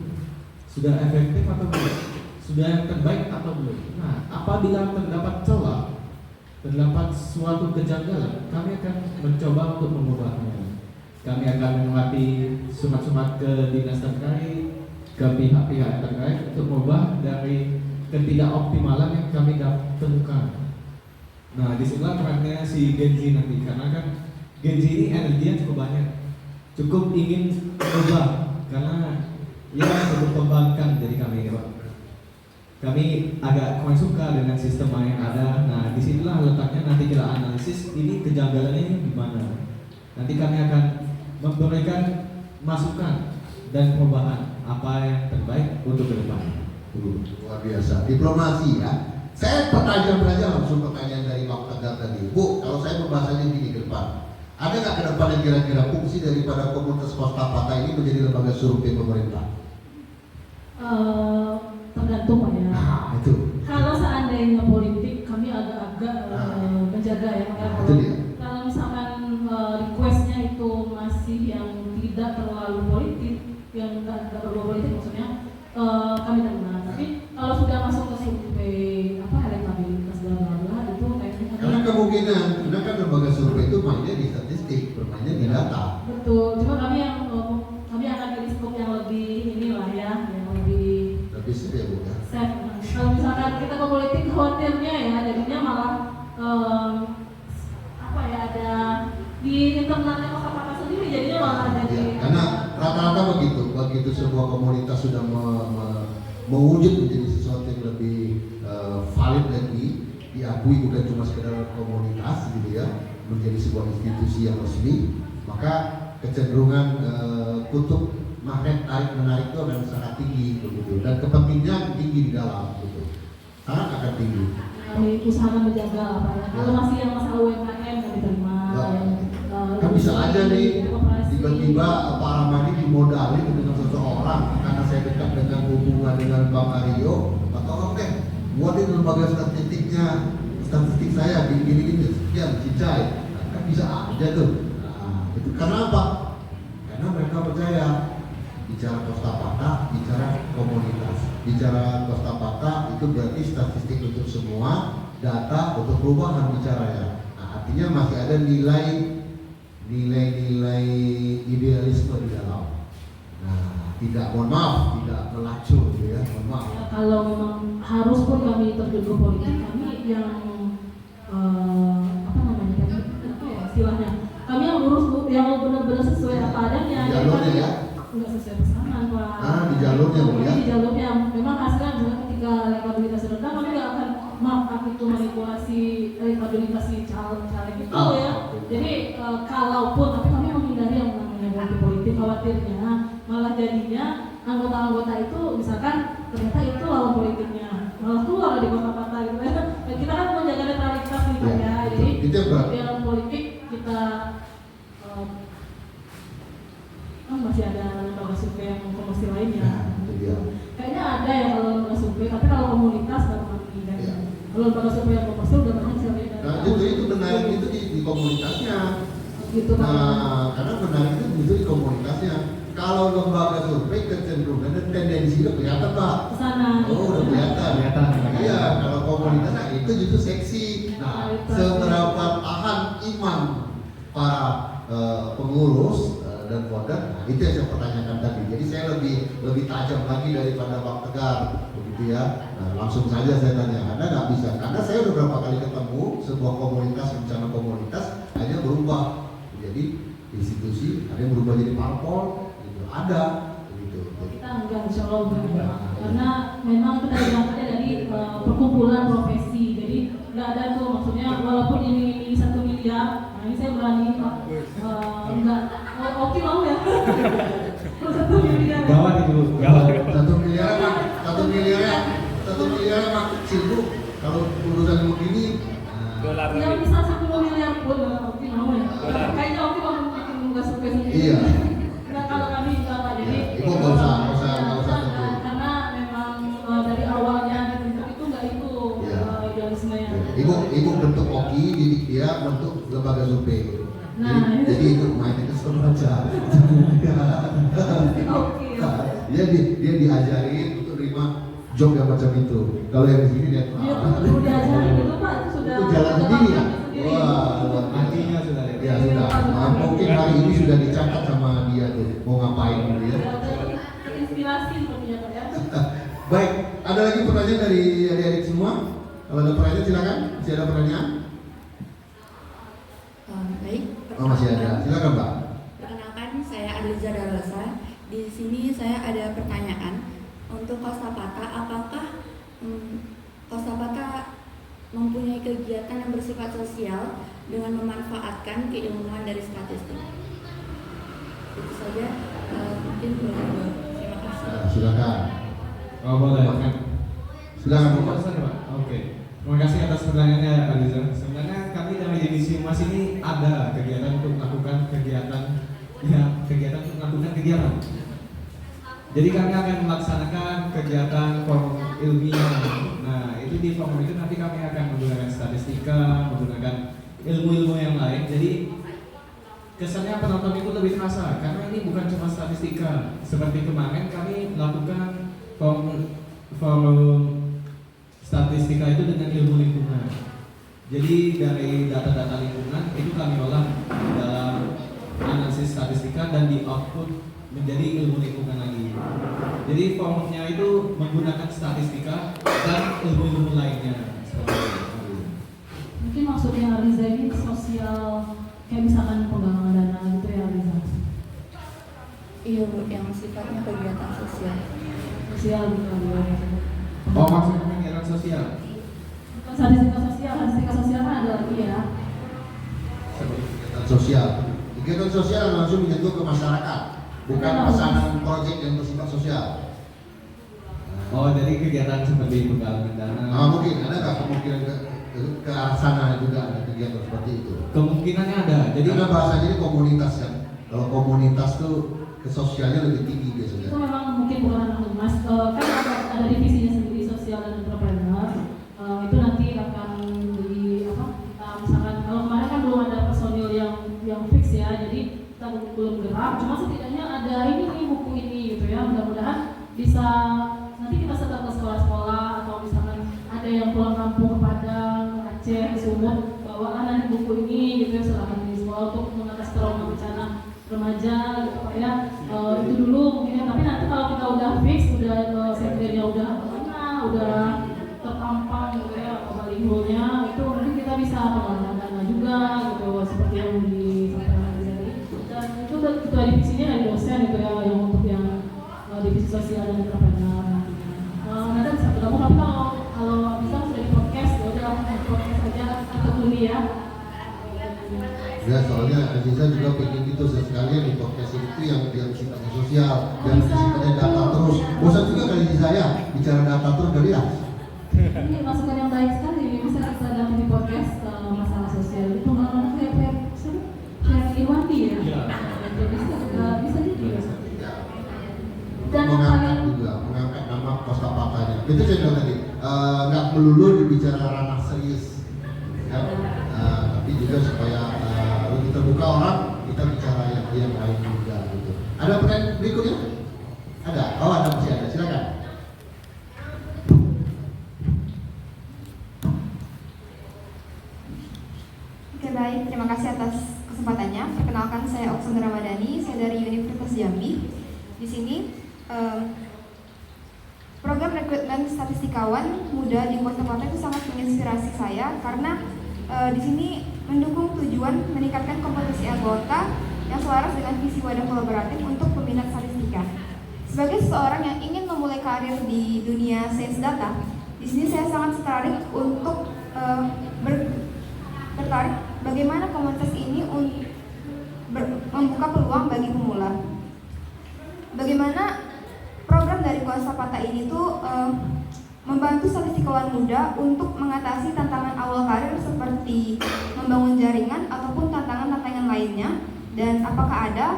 sudah efektif atau belum, sudah yang terbaik atau belum. Nah, apabila terdapat celah, terdapat suatu kejanggalan, kami akan mencoba untuk mengubahnya. Kami akan mengamati surat-surat ke dinas terkait, ke pihak-pihak yang terkait untuk mengubah dari ketidakoptimalan yang kami temukan. Nah, disitulah perannya si Gen Z nanti, karena kan Gen Z ini energinya cukup banyak, cukup ingin berubah, karena ya cukup pembangkang dari kami ini Pak. Kami agak kurang suka dengan sistem yang ada. Nah, disitulah letaknya nanti kita analisis ini kejanggalannya ini di mana. Nanti kami akan memberikan masukan dan perubahan apa yang terbaik untuk ke depan. Luar biasa, diplomasi ya. Saya pertanyaan langsung pertanyaan dari Pak Tegar tadi. Bu, kalau saya pembahasannya gini ke depan, ada nggak ke depan yang kira-kira fungsi daripada komunitas Kostapata ini menjadi lembaga survei pemerintah? Tergantung Pak ya. Nah, itu. Kalau seandainya politik, kami agak-agak menjaga ya. Kalau misalkan requestnya itu masih yang tidak terlalu politik, yang nggak terlalu politik maksudnya, kami terima. Tapi kalau sudah masuk ke survei elektabilitas bla bla bla itu kayaknya. Karena kemungkinan, karena kan lembaga survei itu mainnya di statistik, bermainnya di data. Betul. Cuma kami akan ke skop yang lebih inilah ya, yang lebih khawatirnya ya, jadinya malah apa ya, ada di internalnya kota-kota sendiri jadinya malah jadi Karena rata-rata begitu sebuah komunitas sudah mewujud menjadi sesuatu yang lebih valid lagi, diakui bukan cuma sekedar komunitas gitu ya, menjadi sebuah institusi yang resmi, maka kecenderungan kutub magnet tarik menarik itu akan sangat tinggi begitu, dan kepentingan tinggi di dalam gitu, sangat akan tinggi. usahakan menjaga apa ya. Kalau masih yang masalah UMKM nggak diterima. Kan bisa aja nih operasi. tiba-tiba Pak Ramadi dimodali dengan seseorang karena saya dekat dengan hubungan dengan Bang Aryo, atau oke buatin lembaga statistik saya gini sekian cicai, kan bisa aja tuh. Nah, itu karena apa? Karena mereka percaya bicara kostapata, bicara komunitas, bicara kostapata itu berarti statistik untuk semua, data untuk perubahan bicaranya. Nah, artinya masih ada nilai idealisme di dalam. Nah, tidak, mohon maaf, tidak melacur gitu ya, mohon maaf. Ya, kalau memang harus pun kami terjun ke politik, kami yang apa namanya tadi, apa ya istilahnya, kami yang lurus bu, yang benar-benar sesuai apa adanya. Jalurnya ya? Nggak sesuai pesanan Pak. Di jalurnya bu ya? Di jalurnya, memang hasilnya juga ketika elektabilitas rendah, kami nggak akan maaf itu manipulasi elektabilitas si caleg itu ya. Jadi kalaupun, tapi kami menghindari yang namanya politik, khawatirnya malah jadinya anggota-anggota itu misalkan ternyata itu lawan politiknya, malah keluar di kota-kota gitu ya. Dan kita kan menjaga netralitas nih Pak ya. Jadi itu berat. dalam politik kita masih ada lembaga survei yang komersil lainnya. Nah, itu dia. Kayaknya ada ya kalau lembaga survei, tapi kalau komunitas baru mati kan. Iya. Kalau lembaga survei yang komersil udah banyak sih. Nah, itu benar itu di komunitasnya. Gitu Pak. Nah, karena benar itu di komunitasnya. Kalau lembaga survei kecenderungan dan tendensi udah kelihatan Pak. Kesana. Oh, udah kelihatan. Kelihatan. Iya, kalau komunitas nah, itu justru seksi. Nah, seberapa tahan iman para pengurus dan voter, nah, itu yang saya pertanyakan tadi. Jadi saya lebih tajam lagi daripada Bang Tegar, begitu ya. Nah, langsung saja saya tanya, Anda nggak bisa, karena saya udah berapa kali ketemu sebuah komunitas, rencana komunitas hanya berubah jadi institusi, ada yang berubah jadi parpol, gitu. Ada, begitu. Kita enggak, insya Allah enggak. Karena memang kita berangkatnya dari perkumpulan profesi, jadi nggak ada tuh maksudnya walaupun ini 1 miliar, nah ini saya berani Pak, enggak, oke mau ya. 1 miliar. Gawat itu, gawat. 1 miliar mah kecil Bu. Kalau urusan begini, Yang bisa 10 miliar pun oke mau ya. Kayaknya oke mau bikin lembaga survei sendiri. Iya. Nah kalau kami enggak Pak, jadi Ibu nggak usah tentu. karena memang dari awalnya dibentuk itu enggak itu Iya. idealismenya. Ibu bentuk Oki, didik dia bentuk lembaga survei. Nah, jadi itu mainnya ke sekolah aja. Oke. Dia diajarin untuk terima job yang macam itu. Kalau yang di sini dia Dia perlu diajarin itu Pak, itu sudah itu jalan sendiri ya. sendiri. Wah, Artinya sudah ada. ya sudah. Nah, mungkin hari ini sudah dicatat sama dia tuh mau ngapain dulu ya. Terinspirasi sepertinya Pak ya. Baik, ada lagi pertanyaan dari adik-adik semua? Kalau ada pertanyaan silakan. Masih ada pertanyaan? Baik. Oh masih ada. Silakan Mbak. Perkenalkan, saya Adliza Darosa. Di sini saya ada pertanyaan untuk kostapata. Apakah kostapata mempunyai kegiatan yang bersifat sosial dengan memanfaatkan keilmuan dari statistik? Itu saja. Mungkin boleh. Terima kasih. Silakan. Oh boleh. Silakan Mbak. Oke. Terima kasih atas pertanyaannya Aliza. Sebenarnya kami dari divisi Humas ini ada kegiatan untuk melakukan kegiatan. Jadi kami akan melaksanakan kegiatan forum ilmiah. Nah itu di forum itu nanti kami akan menggunakan statistika, menggunakan ilmu-ilmu yang lain. Jadi kesannya penonton itu lebih terasa karena ini bukan cuma statistika. Seperti kemarin kami melakukan forum statistika itu dengan ilmu lingkungan. Jadi dari data-data lingkungan itu kami olah dalam analisis statistika dan di output menjadi ilmu lingkungan lagi. Jadi forumnya itu menggunakan statistika dan ilmu-ilmu lainnya. sifatnya kegiatan sosial. Sosial bukan Oh, maksudnya kegiatan sosial. statistika sosial kan ada lagi ya. Kegiatan sosial. Kegiatan sosial langsung menyentuh ke masyarakat, bukan pesanan proyek yang bersifat sosial. Oh, jadi kegiatan seperti penggalangan dana. Mungkin ada nggak kemungkinan ke arah sana juga ada kegiatan seperti itu? Kemungkinannya ada. Jadi Karena bahasanya ini komunitas kan. Kalau komunitas tuh ke sosialnya lebih tinggi biasanya. Itu memang mungkin bukan anak humas, kan ada divisinya sendiri sosial dan entrepreneur. Itu nanti akan di apa? Misalkan kalau kemarin kan belum ada personil yang fix ya, jadi kita belum gerak. Cuma setidaknya ada ini nih buku ini gitu ya. Mudah-mudahan bisa nanti kita setel ke sekolah-sekolah atau misalkan ada yang pulang kampung ke Padang, Aceh, Sumut, bawalah nanti buku ini gitu ya silahkan di sekolah untuk mengatasi trauma bencana remaja gitu Pak ya. Itu dulu mungkin ya. Tapi nanti kalau kita udah fix, udah sekretarinya udah terpampang gitu ya balihonya, itu mungkin kita bisa menggunakan dana juga gitu seperti yang disampaikan tadi. Dan itu ketua divisinya dari dosen gitu ya yang untuk yang divisi sosial dan entrepreneur. Nanti bisa bergabung, tapi kalau bisa sudah di podcast, ya udah podcast aja atau kuliah ya. Ya soalnya Aziza juga pengen gitu sekalian di podcast itu yang sifatnya sosial, yang sifatnya data terus. Bosan juga kali Aziza ya bicara data terus kali ya. Ini masukan yang baik sekali, bisa kita dalam di podcast masalah sosial itu pengalaman kayak Iwandi ya. Jadi bisa jadi. Dan mengangkat nama kosakatanya. Itu saya bilang tadi, nggak melulu dibicara ranah serius, ya. Tapi juga supaya lebih terbuka orang, kita bicara yang lain juga gitu. Ada pertanyaan berikutnya? Ada? Oh ada, masih ada. Silakan. Oke baik, terima kasih atas kesempatannya. Perkenalkan saya Oksan Ramadhani, saya dari Universitas Jambi. Di sini program rekrutmen statistikawan muda di Kota Kota itu sangat menginspirasi saya karena di sini mendukung tujuan meningkatkan kompetensi anggota yang selaras dengan visi wadah kolaboratif untuk peminat statistika. Sebagai seseorang yang ingin memulai karir di dunia sains data, di sini saya sangat tertarik untuk tertarik bagaimana komunitas ini membuka peluang bagi pemula. Bagaimana program dari Kosapata ini tuh membantu statistikawan muda untuk mengatasi tantangan awal karir seperti membangun jaringan ataupun tantangan-tantangan lainnya, dan apakah ada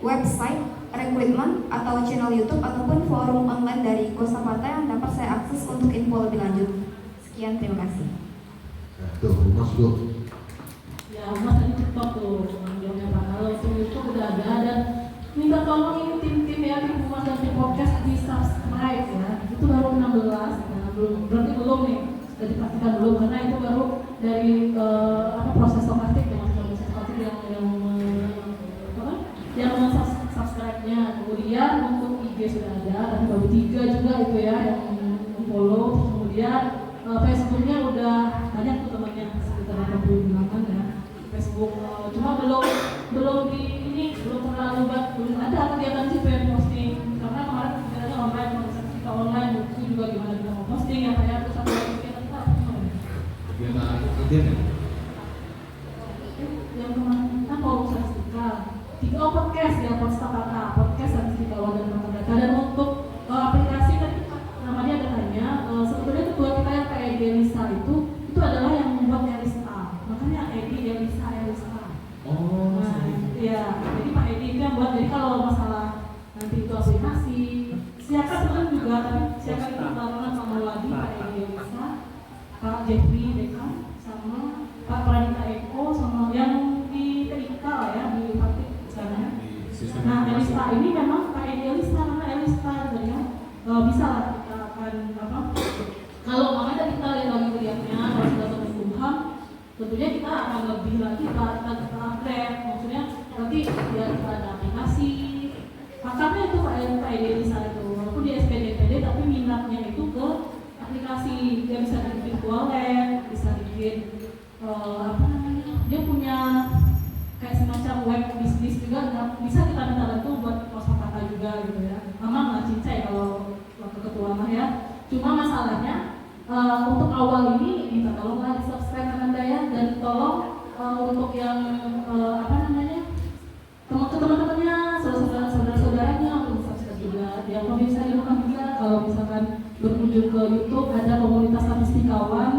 website rekrutmen atau channel YouTube ataupun forum online dari Kosapata yang dapat saya akses untuk info lebih lanjut. Sekian, terima kasih. Tuh, Mas Bro. ya Mas tadi TikTok tuh jawabnya Pak. Kalau itu udah ada dan minta tolong ini tim-tim ya tim Humas dan tim podcast di subscribe ya. Itu baru 16 ya. Belum nih sudah dipastikan belum karena itu baru dari proses stokastik ya proses stokastik yang subscribe-nya. Kemudian untuk IG sudah ada tapi baru 3 juga itu ya yang follow. Kemudian Facebooknya udah banyak tuh temannya sekitar 88 ya Facebook, cuma belum di ini belum ada kegiatan sih pengen posting karena kemarin kegiatannya online, proses kita online itu juga gimana kita mau posting ya kayak terus satu lagi kegiatan kita kegiatan ya? yang kemarin kita mau statistika podcast ya podcast statistika wadah data dan untuk aplikasi tadi namanya ada tanya sebetulnya ketua kita yang kayak Elisa itu adalah yang membuat Elisa, makanya Elisa. Oh, nah, ya, jadi Pak Edi itu yang buat. Jadi kalau masalah nanti itu aplikasi, siapa sebenarnya juga, tapi siapa itu barengan sama lagi Pak Edi Elisa, Pak Jeffrey Dekan, sama Pak Pradita Eko, sama yang di TIK lah ya di Faktik misalnya. Nah, Elisa ini memang Pak Edi Elisa, karena Elisa jadi ya bisa lah kita akan kalau makanya kita lihat lagi kuliahnya kalau sudah Kumham, tentunya kita akan lebih lagi kita upgrade, maksudnya nanti ya kita ada aplikasi makanya itu Pak Edi Elisa itu walaupun di SPDPD tapi minatnya itu ke aplikasi. Dia bisa bikin wallet, bisa bikin dia punya kayak semacam web bisnis juga, bisa kita minta bantu buat kosakata juga gitu ya. Cuma masalahnya untuk awal ini minta tolonglah di subscribe Ananda ya, dan tolong untuk yang teman-temannya, saudara-saudaranya untuk subscribe juga. Yang pemirsa di rumah juga, kalau misalkan berkunjung ke YouTube ada komunitas statistikawan,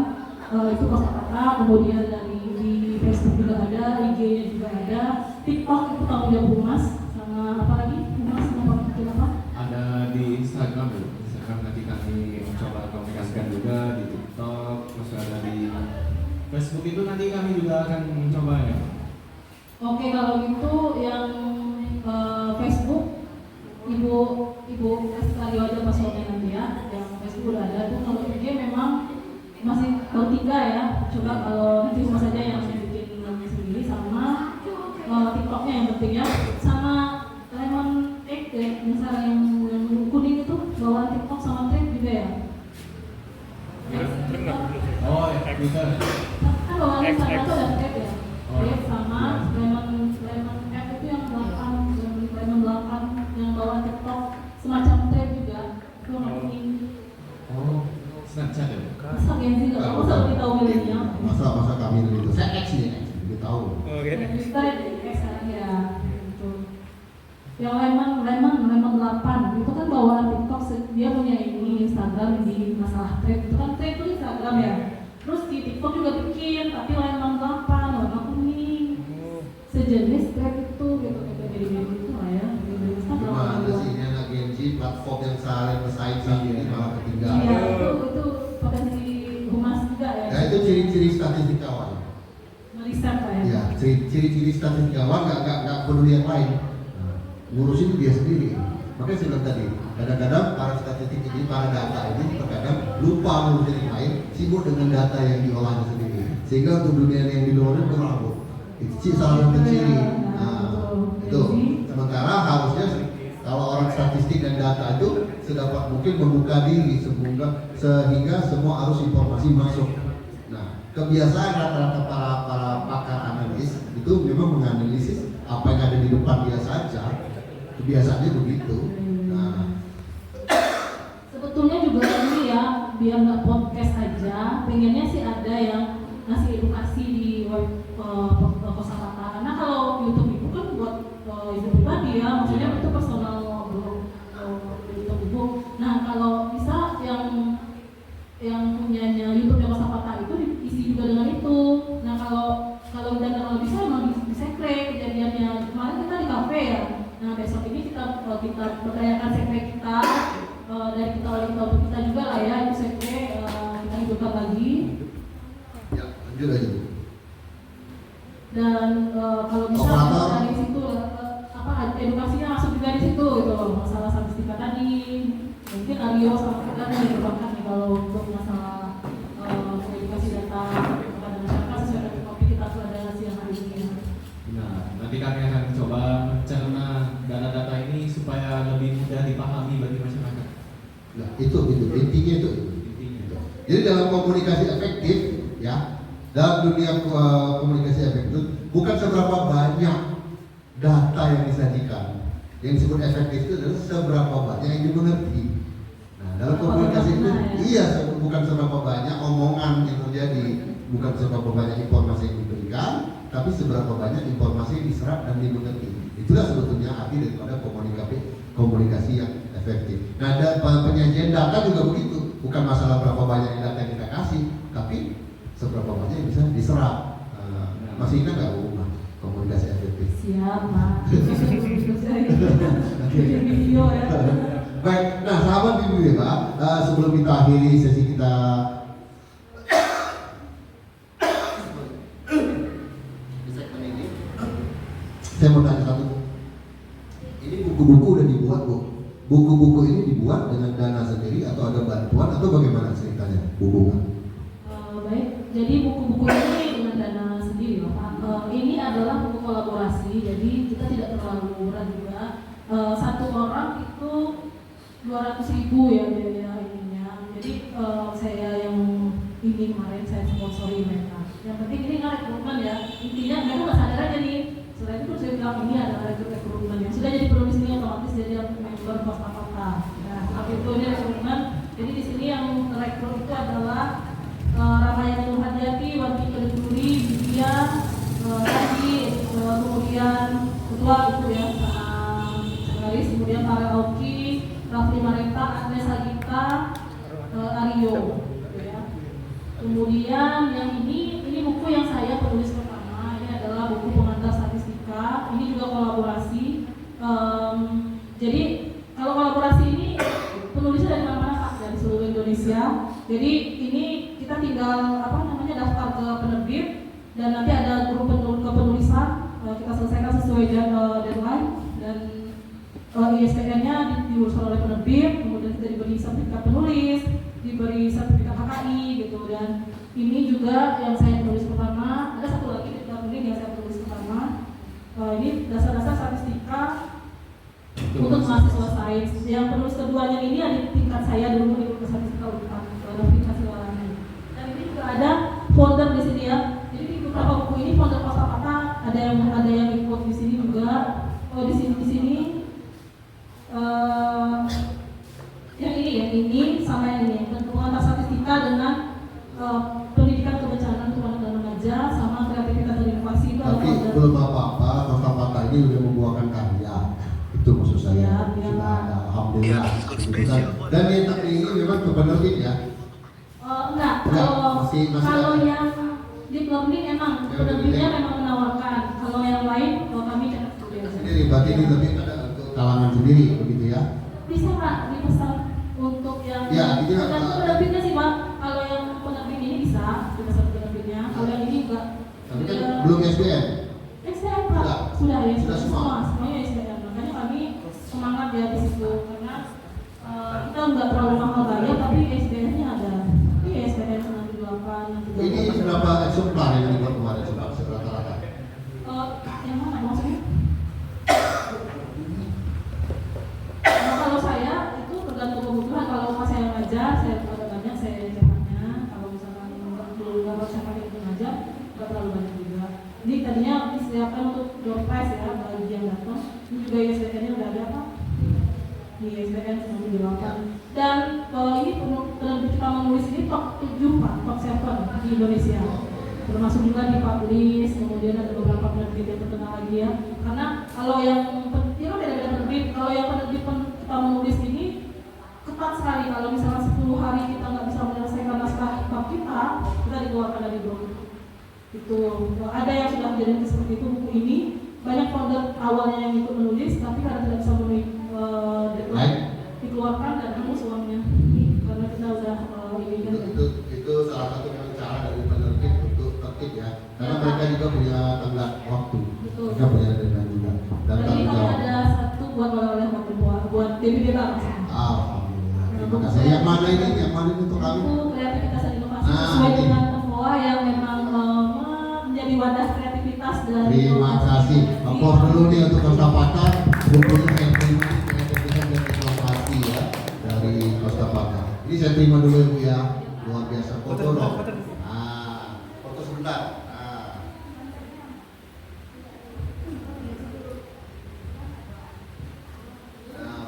itu kosakata, kemudian dari di Facebook juga ada, IG-nya juga ada, TikTok itu tanggung jawab Humas, sama apa lagi? Humas sama apa? Ada di Instagram ya. Instagram nanti kami mencoba komunikasikan juga di TikTok, terus ada di Facebook itu nanti kami juga akan mencoba ya. Oke, kalau gitu yang Facebook Ibu kasih tahu aja passwordnya nanti ya. Yang Facebook udah ada tuh. Kalau IG memang masih baru 3 ya. Coba kalau nanti Humas saja yang bikin sendiri, sama TikToknya yang penting ya, sama lemon egg ya, misalnya yang kuning itu bawaan TikTok sama trend juga ya. Oh ya, Twitter. Kan bawaan Instagram itu ada trend ya. Oh. Trend sama lemon egg itu yang 8, lemon 8 yang bawaan TikTok semacam trend juga. Itu kuning. Oh, Snapchat ya? Masa Gen Z nggak tahu, masa lebih tahu milenial. Masa kami itu saya X nih, lebih tahu. Kita sekarang ya gitu. Yang lemon 8 itu kan bawaan TikTok, dia punya ini Instagram di masalah trend itu kan, trend itu Instagram ya. Terus di TikTok juga bikin, tapi lemon 8 warna kuning, sejenis trend itu gitu, kayak gitu lah ya. Gimana sih ini anak Gen Z, platform yang saling bersaing saat ini malah ketinggalan. Iya, itu potensi Humas juga ya. Ya itu ciri-ciri statistikawan. Meriset lah ya. Ya, ciri-ciri statistikawan nggak peduli yang lain. Nah, ngurusin dia sendiri. Makanya saya bilang tadi, kadang-kadang para statistik ini, para data ini terkadang lupa ngurusin yang lain, sibuk dengan data yang diolahnya sendiri. Sehingga untuk dunia yang di luar itu berlabuh. Itu salah satu ciri. Nah, itu. Sementara harusnya kalau orang statistik dan data itu sedapat mungkin membuka diri sehingga semua arus informasi masuk. Nah, kebiasaan rata-rata para pakar analis itu memang menganalisis apa yang ada di depan dia saja. Kebiasaannya begitu. Nah, sebetulnya juga ini ya, biar nggak podcast aja, pengennya sih ada yang ngasih edukasi di web kosakata. Karena kalau YouTube itu kan buat ibu pribadi ya, maksudnya itu personal YouTube ibu. Nah kalau bisa yang punyanya YouTube kosakata itu diisi juga dengan itu. Nah kalau bisa emang disekre kejadiannya. Kemarin kita di kafe ya. Nah besok ini kita berdayakan sekre kita, dari kita wali kita juga lah ya, itu sekre kita hidupkan lagi. ya lanjut aja. Dan kalau bisa dari situ edukasinya masuk juga di situ gitu, masalah statistika tadi mungkin Aryo sama kita kan dikembangkan nih kalau untuk masalah edukasi data kepada masyarakat sesuai dengan topik kita pada siang hari ini. Nah, nanti kami akan coba mencerna data-data ini supaya lebih mudah dipahami bagi masyarakat. Nah, itu intinya itu. Intinya. Jadi dalam komunikasi efektif ya, dalam dunia komunikasi efektif bukan seberapa banyak data yang disajikan. Yang disebut efektif itu adalah seberapa banyak yang dimengerti. Nah, dalam komunikasi itu bukan seberapa banyak omongan yang terjadi, bukan seberapa banyak informasi yang diberikan, tapi seberapa banyak informasi yang diserap dan dimengerti. Itulah sebetulnya arti daripada komunikasi yang efektif. Nah, penyajian data juga begitu, bukan masalah berapa banyak data yang kita kasih, tapi seberapa banyak yang bisa diserap. Masih ingat nggak rumah komunikasi efektif? Siap, Pak. Video ya. Baik, nah sahabat ibu ya, sebelum kita akhiri sesi kita di segmen ini, saya mau tanya satu. Ini buku-buku udah dibuat, Bu? Buku-buku ini dibuat dengan dana sendiri atau ada bantuan atau bagaimana ceritanya, Bu Bunga? Baik, jadi buku-buku ini dengan dana sendiri, Pak. Ini adalah buku kolaborasi, jadi kita tidak terlalu murah juga. Satu orang itu 200.000 ya biaya ininya. Jadi saya yang ini kemarin saya sponsori mereka. Yang penting ini nggak rekrutmen ya. Intinya mereka nggak sadar aja nih. Setelah itu saya bilang ini adalah rekrutmen yang sudah jadi produk di sini otomatis jadi member kosakata. Nah, seperti itu ini rekrutmen Jadi di sini yang rekrut itu adalah Ramayana Nur Hadiati, Wati Keduri, Bibian, Radi, kemudian ketua itu ya, sekretaris, kemudian Farel Auki, Rafli Mareta, Agnes Agita, Aryo. Gitu ya. Kemudian yang ini buku yang saya penulis pertama, ini adalah buku pengantar statistika. Ini juga kolaborasi. Jadi kalau kolaborasi ini penulisnya dari mana-mana Pak, dari seluruh Indonesia. Jadi ini kita tinggal daftar ke penerbit dan nanti ada grup kepenulisan, kita selesaikan sesuai deadline dan ISBN-nya diurus oleh penerbit, kemudian kita diberi sertifikat penulis, diberi sertifikat HKI gitu. Dan ini juga yang saya tulis pertama, ada satu lagi yang saya tulis pertama, ini dasar-dasar statistika untuk mahasiswa sains. Yang penulis keduanya ini ada di tingkat saya dulu di Fakultas Statistika UNPAD, aplikasi warnanya. Dan ini juga ada folder di sini ya. Jadi di beberapa buku ini folder kosakata ada yang ikut di sini juga. Di sini yang ini sama yang ini. Pengantar statistika dengan pendidikan kebencanaan untuk anak remaja sama kreativitas dan inovasi itu. Tapi belum apa-apa, kosakata ini sudah membuahkan karya. Itu maksud saya, sudah ada, alhamdulillah. Dan yang tadi ini memang ke penerbit ya? Enggak, kalau yang deep learning emang penerbitnya memang menawarkan. Kalau yang lain, kalau kami cetak sendiri, berarti ini lebih ada untuk kalangan sendiri, begitu ya? Bisa Pak, dipesan untuk yang tergantung penerbitnya sih Pak. Kalau yang penerbit ini bisa dipesan penerbitnya, kalau yang ini enggak. Tapi kan belum SBN? SBN Pak, sudah ya, sudah semua. Semuanya SBN. Makanya kami semangat ya di situ karena kita nggak terlalu mahal bayar, tapi SBN-nya ada. Ini SBN 98. Ini berapa eksemplar yang dibuat kemarin rata-rata? Yang mana maksudnya? Kalau saya itu tergantung kebutuhan. Kalau pas saya ngajar, saya ada banyak saya cetaknya. Kalau misalkan nggak saya pakai itu ngajar, nggak terlalu banyak juga. Ini tadinya disiapkan untuk door prize ya bagi yang datang. Ini juga ISBN-nya udah ada Pak. Di ISBN 98. Dan ini penerbit kita menulis ini top 7 Pak, top 7 di Indonesia. Termasuk juga di Publish, kemudian ada beberapa penerbit yang terkenal lagi ya. Karena kalau yang beda-beda penerbit, kalau yang penerbit kita menulis ini ketat sekali. Kalau misalnya 10 hari kita nggak bisa menyelesaikan naskah bab kita dikeluarkan dari grup. Itu ada yang sudah menjadi seperti itu buku ini. Banyak founder awalnya yang ikut menulis, tapi karena tidak bisa memenuhi deadline dikeluarkan dan hangus uangnya. Karena kita udah ini kan. Itu salah satu cara dari penerbit untuk tertib ya. Karena mereka juga punya tenggat waktu. Betul. Mereka punya deadline juga. Dan ini kami ada satu buat oleh-oleh buat DPD Bang. Alhamdulillah. Terima kasih. Yang mana ini? Yang mana ini untuk kami? Itu kreativitas dan inovasi sesuai dengan TOA yang memang menjadi wadah kreativitas dan terima kasih. Aplaus dulu nih untuk Kostapata. Bukunya kreativitas dan inovasi ya dari Kostapata. Ini saya terima dulu Ibu ya. Luar biasa. Foto dong. Foto sebentar.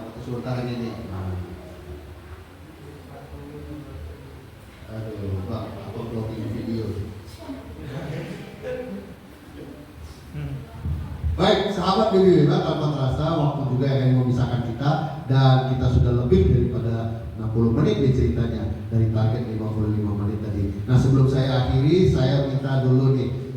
Foto sebentar lagi nih. Aduh, Pak, aku vlogging video. Baik, sahabat BBB, tanpa terasa waktu juga yang akan memisahkan kita dan kita sudah lebih daripada 60 menit nih ceritanya dari target 55 menit tadi. Nah sebelum saya akhiri, saya minta dulu nih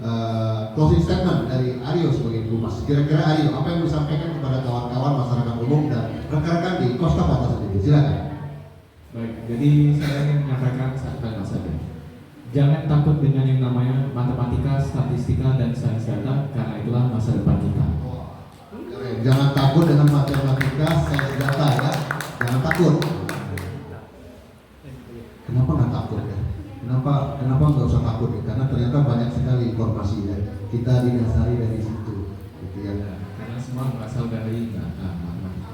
closing statement dari Aryo sebagai humas. Kira-kira Aryo, apa yang mau disampaikan kepada kawan-kawan masyarakat umum dan rekan-rekan di Kostapata sendiri? Silakan. Baik, jadi saya ingin menyampaikan satu kalimat saja. Jangan takut dengan yang namanya matematika, statistika, dan sains data, karena itulah masa depan kita. Jangan takut dengan matematika, sains data ya. Jangan takut. Kenapa nggak takut ya? Kenapa nggak usah takut ya? Karena ternyata banyak sekali informasi ya. Kita didasari dari situ, gitu ya. Karena semua berasal dari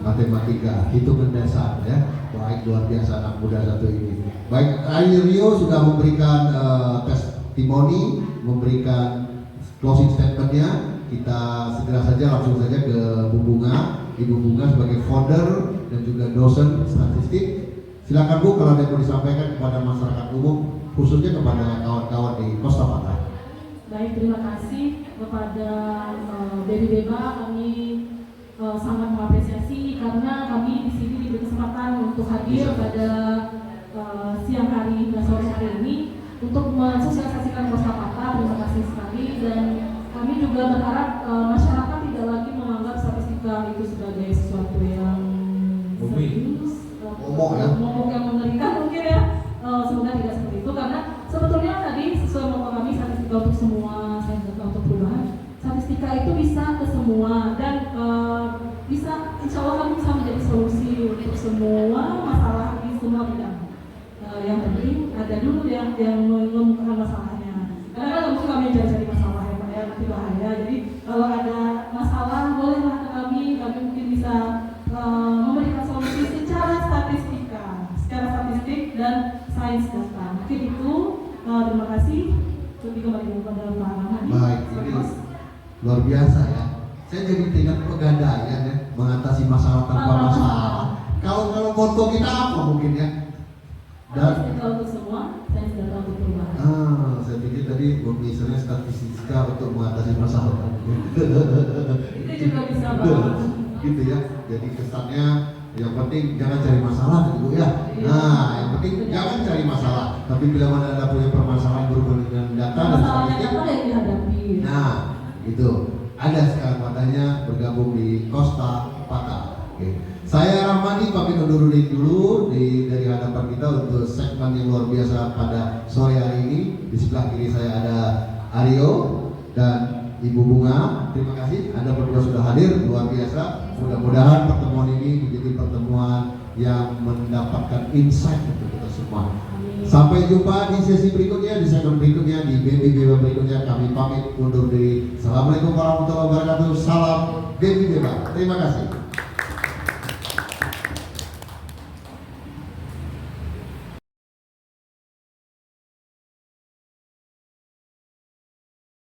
matematika, hitungan dasar ya. Baik, luar biasa anak muda satu ini. Baik, Aryo sudah memberikan testimoni, memberikan closing statementnya. Kita segera saja langsung saja ke Bu Bunga. Ibu Bunga sebagai founder dan juga dosen statistik. Silakan Bu, kalau ada yang mau disampaikan kepada masyarakat umum, khususnya kepada kawan-kawan di Costa Patah. Baik, terima kasih kepada Baby Beba. Kami sangat mengapresiasi karena kami di sini diberi kesempatan untuk hadir pada siang hari dan sore hari ini untuk mensosialisasikan Costa Patah. Terima kasih sekali, dan kami juga berharap masyarakat tidak lagi menganggap statistika itu sebagai sesuatu yang serius, momok yang mengerikan mungkin ya. Semoga tidak seperti itu, karena sebetulnya tadi sesuai moto kami statistika untuk semua, statistika untuk perubahan. Statistika itu bisa ke semua dan bisa, insya Allah kami bisa menjadi solusi untuk semua masalah di semua bidang. Yang penting ada dulu yang mengemukakan masalahnya. Karena kan mungkin kami cari masalah ya Pak ya, nanti bahaya. Jadi kalau ada masalah bolehlah ke kami mungkin bisa memberikan solusi secara statistik dan sains data. Mungkin itu. Terima kasih. Lebih kembali kepada Pak Rahmadi. Baik, ini luar biasa ya. Saya jadi teringat pegadaian ya, mengatasi masalah tanpa masalah. Kalau moto kita apa mungkin ya? Statistika untuk semua, sains data untuk perubahan. Saya pikir tadi misalnya statistika untuk mengatasi masalah. Itu juga bisa banget. Gitu ya. Jadi kesannya yang penting jangan cari masalah gitu ya. Nah, yang penting jangan cari masalah. Tapi bila mana Anda punya permasalahan berhubungan dengan data dan masalahnya statistik, apa yang dihadapi. nah, itu ada sekarang matanya bergabung di Costa Patah. Oke. Saya Rahmadi pamit undur diri dulu dari hadapan kita untuk segmen yang luar biasa pada sore hari ini. Di sebelah kiri saya ada Aryo dan Ibu Bunga. Terima kasih Anda berdua sudah hadir, luar biasa. Mudah-mudahan pertemuan ini menjadi pertemuan yang mendapatkan insight untuk kita semua. Sampai jumpa di sesi berikutnya, di segmen berikutnya, di Baby Beba berikutnya. Kami pamit undur diri. Assalamualaikum warahmatullahi wabarakatuh. Salam Baby Beba. Terima kasih.